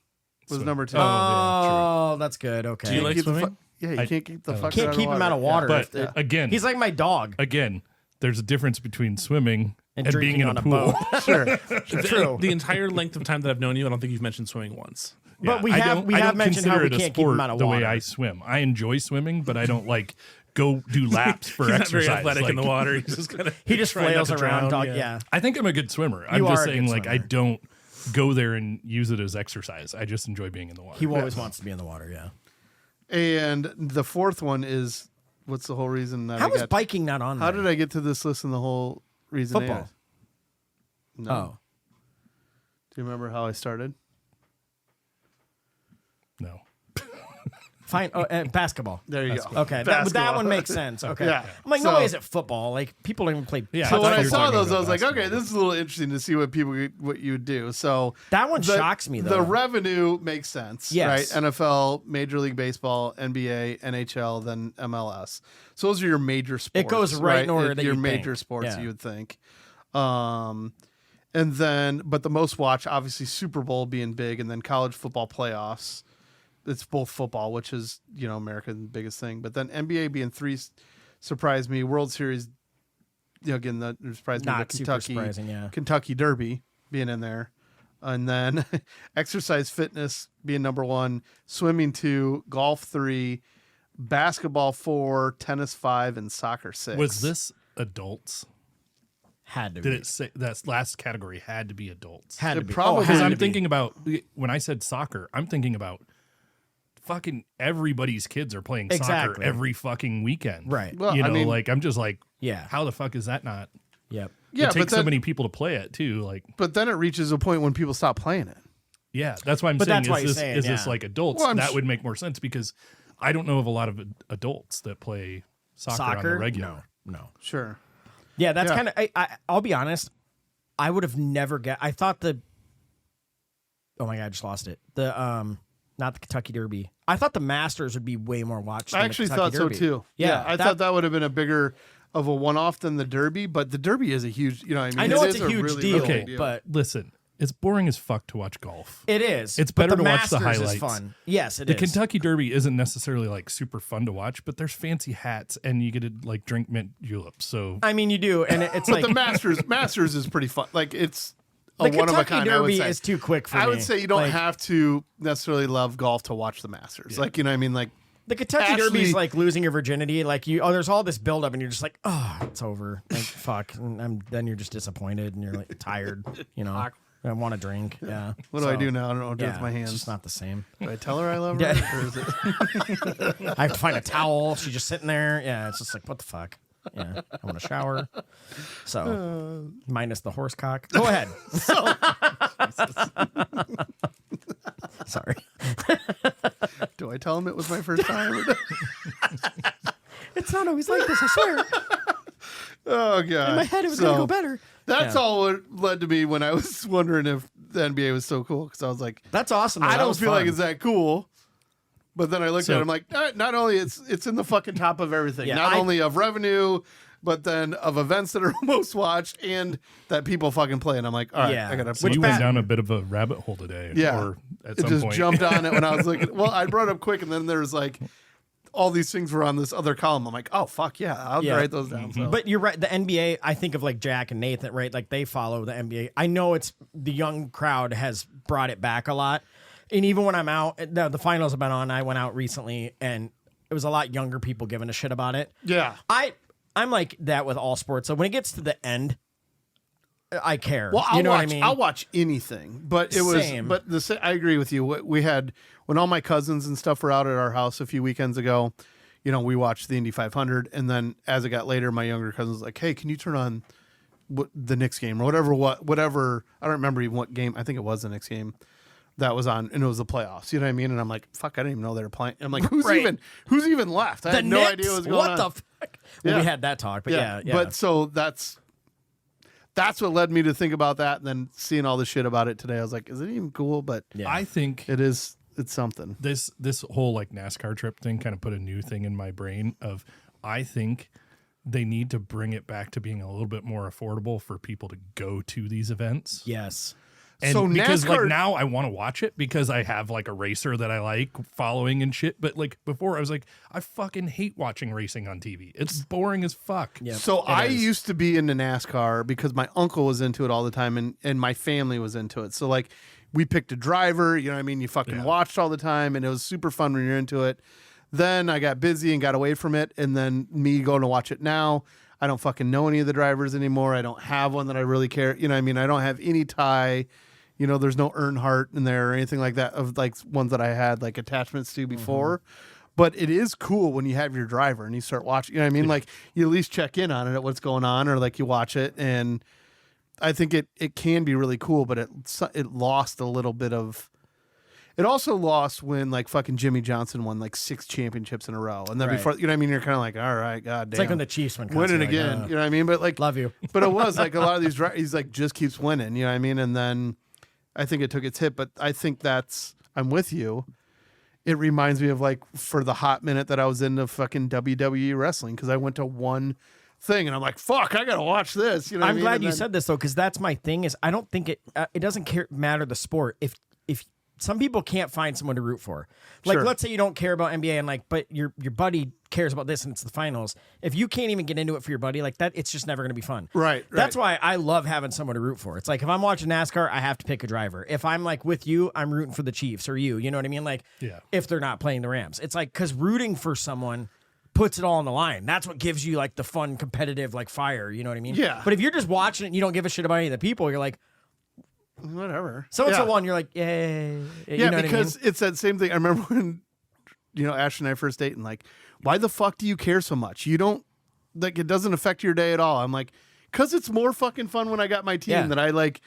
was number 2. Oh, that's good. Okay. Do you like Keep the swimming? yeah, you can't keep the fuck Can't keep him out of water. But If- again, He's like my dog. again, there's a difference between swimming And and being drinking in on a a pool. boat. Sure. True. The entire length of time that I've known you, I don't think you've mentioned swimming once. But we I have don't- we I have don't mentioned how consider we it a can't keep sport him out of the water. way I swim. I enjoy swimming, but I don't like go do laps for He's not exercise. very athletic in the Like, water. He's just kind of He just flails around, dog. Yeah. I think I'm a good swimmer. I'm You just are a saying, good like, I swimmer. don't go there and use it as exercise. I just enjoy being in the water. He always wants to be in the water. Yeah. And the fourth one is what's the whole reason that How I was got biking not on there? How did I get to this list and the whole reason? Football. No. Oh. Do you remember how I started? No. Fine. Oh, and basketball. There you go. Okay, that Basketball. one makes sense. Okay, Yeah. I'm like, So- no way is it football? Like people don't even play. Yeah. So I when thought I you were saw talking those, about I was like, basketball. okay, this is a little interesting to see what you would do. So That one shocks me, though. The revenue makes sense, Yes. right? NFL, Major League Baseball, NBA, NHL, then MLS. So those are your major sports. goes right in order that your you'd major think. sports, Yeah. you would think. And then, but the most watched, obviously, Super Bowl being big, and then college football playoffs. It's both football, which is, America's biggest thing. But then NBA being 3 surprised me. World Series, again, that surprised me. Not The super surprising, yeah. Kentucky Derby being in there. And then exercise fitness being number 1, swimming 2, golf 3, basketball 4, tennis 5, and soccer 6. Was this adults? Had to Did be. it say that last category had to be adults? Had to It be. probably Because had I'm to be. thinking about when I said soccer, I'm thinking about fucking everybody's kids are playing soccer Exactly. every fucking weekend. Right. Well, you I know, mean- like I'm just like, Yeah. how the fuck is that not? Yep. Yeah, it takes but so many people to play it too. Like, but then it reaches a point when people stop playing it. yeah, that's why I'm But saying. that's why Is you're this saying, is this yeah. like adults? Well, I'm that sh- would make more sense because I don't know of a lot of adults that play soccer on the regular. No. Sure. Yeah, that's Yeah. kind of. I'll be honest. I would have never I thought the. Oh my god! I just lost it. The not the Kentucky Derby. I thought the Masters would be way more watched. I than actually the thought Kentucky so Derby. too. Yeah, I thought that would have been a bigger of a one-off than the Derby, but the Derby is a huge. I know it it's is a huge really, deal, really Okay, big but Listen, it's boring as fuck to watch golf. it is. It's But better to watch the Masters highlights. Is fun. Yes, it The is. Kentucky Derby isn't necessarily like super fun to watch, but there's fancy hats and you get to like drink mint juleps. So I mean, you do, and it's but like the Masters is pretty fun. Like it's a the one of a Kentucky kind. I would Derby say is too quick for me. I would say you don't Like, have to necessarily love golf to watch the Masters. Like what I mean, like the Kentucky Ashley- Derby is like losing your virginity. Like there's all this buildup, and you're just like, oh, it's over. Like fuck. And then you're just disappointed, and you're like tired. I want to drink. Yeah. what do I do now? I don't know what to do Yeah, with my hands. It's just not the same. Do I tell her I love her? Yeah. Or is it... I have to find a towel. She's just sitting there. Yeah, it's just like, what the fuck? Yeah, I want to shower. So, minus the horse cock. Go ahead. Sorry. Do I tell him it was my first time? It's not always like this, I swear. Oh god! In my head, it was going to go better. That's Yeah. all what led to me when I was wondering if the NBA was so cool because I was like, That's awesome. I That don't was feel like fun. it's that cool. But then I looked at it, I'm like, not only it's in the fucking top of everything, Yeah, not I- only of revenue, but then of events that are most watched and that people fucking play. And I'm like, all right, Yeah. I gotta. so put you that- went down a bit of a rabbit hole today. Yeah. Or at it some just point. jumped on it when I was looking. Well, I brought it up quick, and then there's like all these things were on this other column. I'm like, oh fuck yeah, I'll write those down. So. But you're right. The NBA, I think of like Jack and Nathan, right? Like they follow the NBA. I know it's the young crowd has brought it back a lot. And even when I'm out, the finals have been on. I went out recently, and it was a lot younger people giving a shit about it. Yeah, I'm like that with all sports. So when it gets to the end, I care. well, You know what I mean? I'll watch anything, but it was. Same. But I agree with you. We had when all my cousins and stuff were out at our house a few weekends ago. You know, we watched the Indy 500, and then as it got later, my younger cousin was like, "Hey, can you turn on the Knicks game or whatever?" I don't remember even what game. I think it was the Knicks game that was on, and it was the playoffs. You know what I mean? And I'm like, "Fuck, I didn't even know they were playing." I'm like, "Who's Right. even left?" I had no Knicks? idea what was going what on. the fuck? Well, Yeah. we had that talk, but yeah. But so that's what led me to think about that, and then seeing all the shit about it today. I was like, "Is it even cool?" But Yeah. I think it is. It's something. this whole like NASCAR trip thing kind of put a new thing in my brain of I think they need to bring it back to being a little bit more affordable for people to go to these events. Yes. And So because NASCAR like now I want to watch it because I have like a racer that I like following and shit. But like before I was like, I fucking hate watching racing on TV. It's boring as fuck. Yep, So it I is. used to be into NASCAR because my uncle was into it all the time, and my family was into it. So like we picked a driver, you know what I mean? You fucking watched all the time, and it was super fun when you're into it. Then I got busy and got away from it, and then me going to watch it now, I don't fucking know any of the drivers anymore. I don't have one that I really care. You know what I mean? I don't have any tie. You know, there's no Earnhardt in there or anything like that of like ones that I had like attachments to before. But it is cool when you have your driver and you start watching. You know what I mean? Like you at least check in on it at what's going on, or like you watch it, and I think it can be really cool. But it lost a little bit of. It also lost when like fucking Jimmy Johnson won like 6 championships in a row, and then Right. before, you know what I mean, you're kind of like, all right, god damn, It's like when the Chiefs win. winning again, you know what I mean? But like, Love you. but it was like a lot of these he's like just keeps winning, you know what I mean? And then I think it took its hit, but I think I'm with you. It reminds me of like for the hot minute that I was into fucking WWE wrestling because I went to one thing and I'm like, fuck, I gotta watch this. You know, what I I'm mean? glad And you then- said this though, because that's my thing. Is I don't think it doesn't matter the sport if some people can't find someone to root for. Like, Sure. let's say you don't care about NBA and like, but your buddy cares about this and it's the finals. If you can't even get into it for your buddy like that, it's just never going to be fun. Right. That's why I love having someone to root for. It's like if I'm watching NASCAR, I have to pick a driver. If I'm like with you, I'm rooting for the Chiefs or you. You know what I mean? Like, Yeah. if they're not playing the Rams, it's like because rooting for someone puts it all on the line. That's what gives you like the fun, competitive like fire. You know what I mean? Yeah. But if you're just watching it and you don't give a shit about any of the people, you're like, whatever. so and so Yeah. won. You're like, yay. You Yeah, know what because I mean? it's that same thing. I remember when, you know, Ash and I first dated, and like, why the fuck do you care so much? You don't, like, it doesn't affect your day at all. I'm like, because it's more fucking fun when I got my team Yeah. that I like.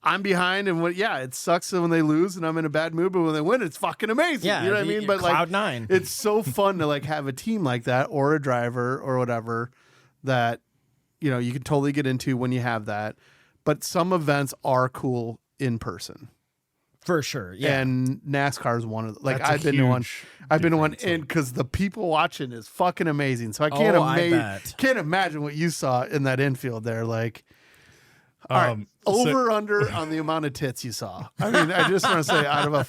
I'm behind, and it sucks when they lose and I'm in a bad mood, but when they win, it's fucking amazing. Yeah, you know what I mean? But like, Cloud 9. it's so fun to like have a team like that or a driver or whatever that, you know, you can totally get into when you have that. But some events are cool in person. For sure. Yeah. And NASCAR is one of the, like That's a I've been to one. huge I've been to one, difference. and because the people watching is fucking amazing. So I can't Oh, I bet. can't imagine what you saw in that infield there. Like, all right, So- over under on the amount of tits you saw. I mean, I just want to say out of a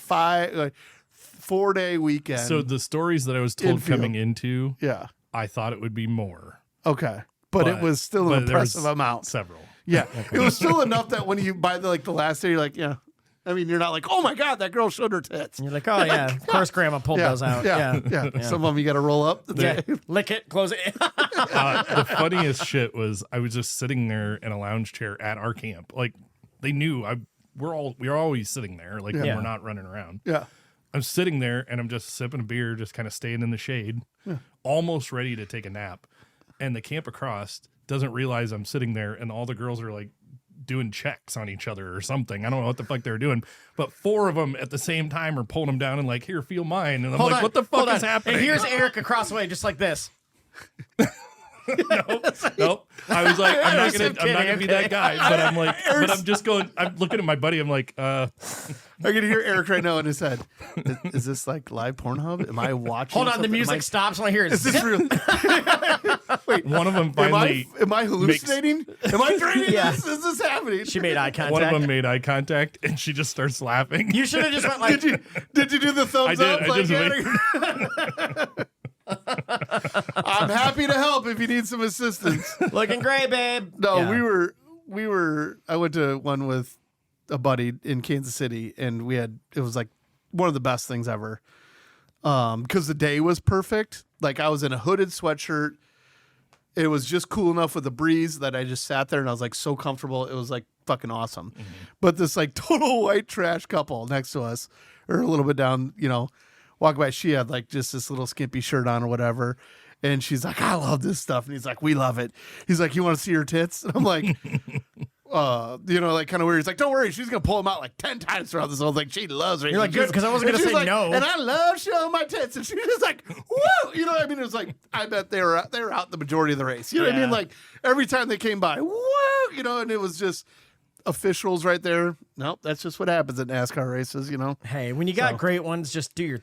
4-day weekend. So the stories that I was told Infield. coming into, yeah, I thought it would be more. okay, but it was still but an there was impressive amount. Several. Yeah, it was still enough that when you buy the last day, you're like, yeah. I mean, you're not like, oh my god, that girl showed her tits. And you're like, oh, yeah. Of course, Grandma pulled those out. Yeah. Some of them you got to roll up. Yeah. Lick it, close it. The funniest shit was I was just sitting there in a lounge chair at our camp. Like they knew we're always sitting there. Like when Yeah. we're not running around. Yeah. I'm sitting there and I'm just sipping a beer, just kind of staying in the shade, almost ready to take a nap. And the camp across doesn't realize I'm sitting there, and all the girls are like doing checks on each other or something. I don't know what the fuck they're doing, but 4 of them at the same time are pulling them down and like, here, feel mine. And I'm Hold like, on, what the hold fuck is on. happening? And here's Erik across the way, just like this. Nope. I was like, I'm not gonna kidding, be that guy. But I'm like, but I'm just going. I'm looking at my buddy. I'm like, I can hear Erik right now in his head. Is this like live Pornhub? Am I watching? Hold on, the something? music stops when I hear it. Is this real? one of them Am finally. I hallucinating? Am I dreaming? Yeah. Is this happening? She made eye contact. One of them made eye contact, and she just starts laughing. You should have just went like, Did you do the thumbs I did. up? I Like, just I'm happy to help if you need some assistance. Looking great, babe. No, Yeah. we were. I went to one with a buddy in Kansas City, and it was like one of the best things ever. Because the day was perfect. Like I was in a hooded sweatshirt. It was just cool enough with the breeze that I just sat there and I was like so comfortable. It was like fucking awesome. Mm-hmm. But this like total white trash couple next to us, or a little bit down, walk by. She had like just this little skimpy shirt on or whatever. And she's like, I love this stuff. And he's like, we love it. He's like, you want to see her tits? And I'm like, like kind of weird. He's like, don't worry. She's going to pull them out like 10 times throughout this whole thing. She loves it. You're like, good, because I wasn't going to say like, no. And I love showing my tits. And she was like, whoa. You know what I mean? It was like, I bet they were out the majority of the race. You know what I mean? Like every time they came by, whoa, and it was just officials right there. Nope, that's just what happens at NASCAR races, Hey, when you got great ones, just do your,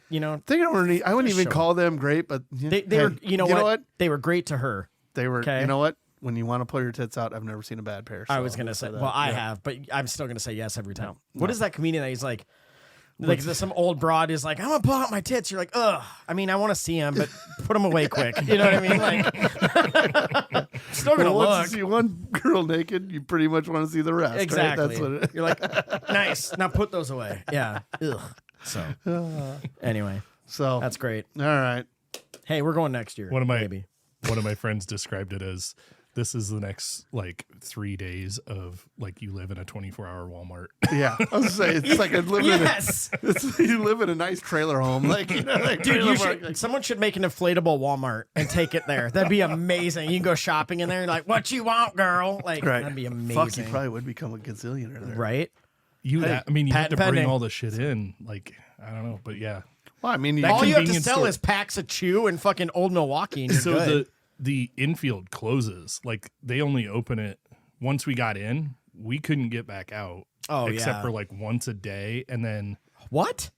They don't really, I wouldn't even call them great, but they were, you know what? They were great to her. They were, okay. You know what? When you want to pull your tits out, I've never seen a bad pair. So I was going to say, well, I have, but I'm still going to say yes every time. No. What is that comedian that he's like some old broad is like, I'm going to pull out my tits. You're like, ugh. I mean, I want to see them, but put them away quick. You know what I mean? Like, still going to look. Once you see one girl naked, you pretty much want to see the rest. Exactly. Right? That's what it is. You're like, nice. Now put those away. Yeah. Ugh. So, anyway. So that's great. All right. Hey, we're going next year. One of my friends described it as, this is the next like 3 days of like you live in a 24-hour Walmart. Yeah, I was saying it's like you live in a nice trailer home, like dude. Someone should make an inflatable Walmart and take it there. That'd be amazing. You can go shopping in there, like what you want, girl. Like right. That'd be amazing. Fuck, you probably would become a gazillionaire there, right? You have to bring all the shit in. Like I don't know, but yeah. Well, I mean, all you have to sell is packs of chew and fucking Old Milwaukee. And so good. The infield closes. Like they only open it once we got in. We couldn't get back out. Except for like once a day, and then what?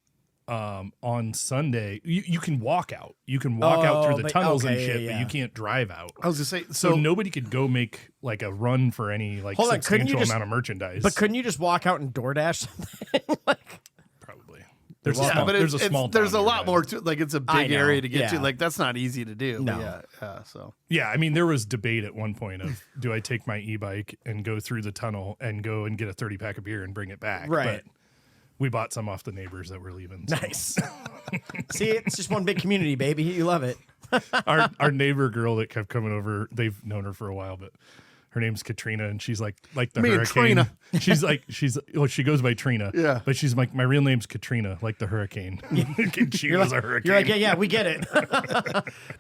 On Sunday you can walk out. You can walk out through the tunnels and shit, but you can't drive out. I was just saying, so nobody could go make like a run for any like substantial amount of merchandise. But couldn't you just walk out and DoorDash something? Probably. There's a lot more to, like, it's a big area to get to. Like that's not easy to do. No. Yeah, I mean there was debate at one point of do I take my e-bike and go through the tunnel and go and get a 30-pack of beer and bring it back? Right. But we bought some off the neighbors that were leaving. So. Nice. See, it's just one big community, baby. You love it. Our neighbor girl that kept coming over, they've known her for a while, but her name's Katrina, and she's like the hurricane. She goes by Trina. Yeah. But she's like, my real name's Katrina, like the hurricane. She was a hurricane. You're like, yeah, we get it.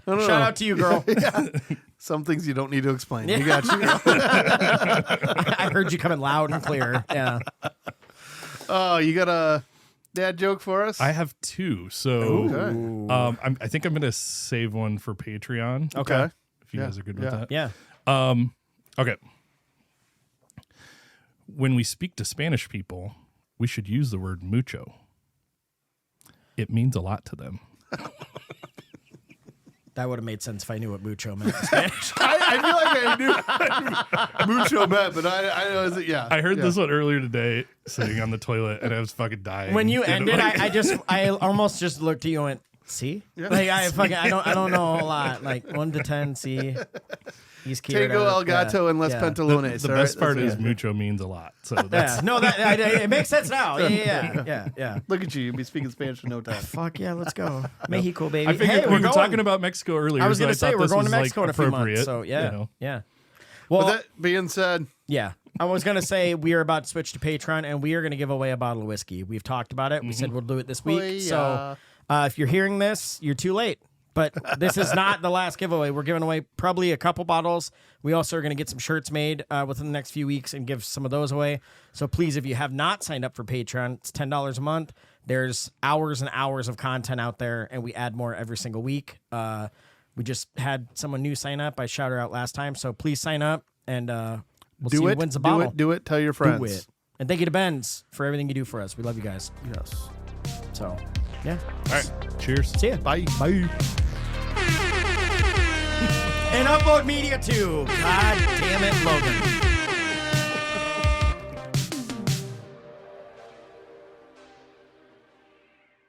Shout out to you, girl. Yeah. Some things you don't need to explain. Yeah. We got you. I heard you coming loud and clear. Yeah. Oh, you got a dad joke for us? I have two. So I think I'm going to save one for Patreon. Okay. If you guys are good with that. Yeah. Okay. When we speak to Spanish people, we should use the word mucho. It means a lot to them. That would have made sense if I knew what mucho meant in Spanish. I feel like I knew mucho meant, but I was, yeah. I heard this one earlier today, sitting on the toilet, and I was fucking dying. When you ended, I almost just looked at you and went, see? Yeah. Like I don't know a whole lot. Like 1 to 10, see. Tango El Gato and Les Pantalones. The best part is mucho means a lot. So that's no, it makes sense now. Yeah. Look at you. You'll be speaking Spanish in no time. Fuck yeah, let's go. Mexico, baby. I figured we were talking about Mexico earlier. I was going to say, we're going to Mexico in a few appropriate, months. So, yeah. You know. Yeah. Well, with that being said. Yeah. I was going to say we are about to switch to Patreon, and we are going to give away a bottle of whiskey. We've talked about it. We said we'll do it this week. So if you're hearing this, you're too late. But this is not the last giveaway. We're giving away probably a couple bottles. We also are going to get some shirts made within the next few weeks and give some of those away. So please, if you have not signed up for Patreon, it's $10 a month. There's hours and hours of content out there, and we add more every single week. We just had someone new sign up. I shouted her out last time. So please sign up, and we'll see who wins the bottle. Do it. Tell your friends. Do it. And thank you to Benz for everything you do for us. We love you guys. Yes. So, yeah. All right. Cheers. See ya. Bye. Bye. And Upload Media too. God damn it, Logan.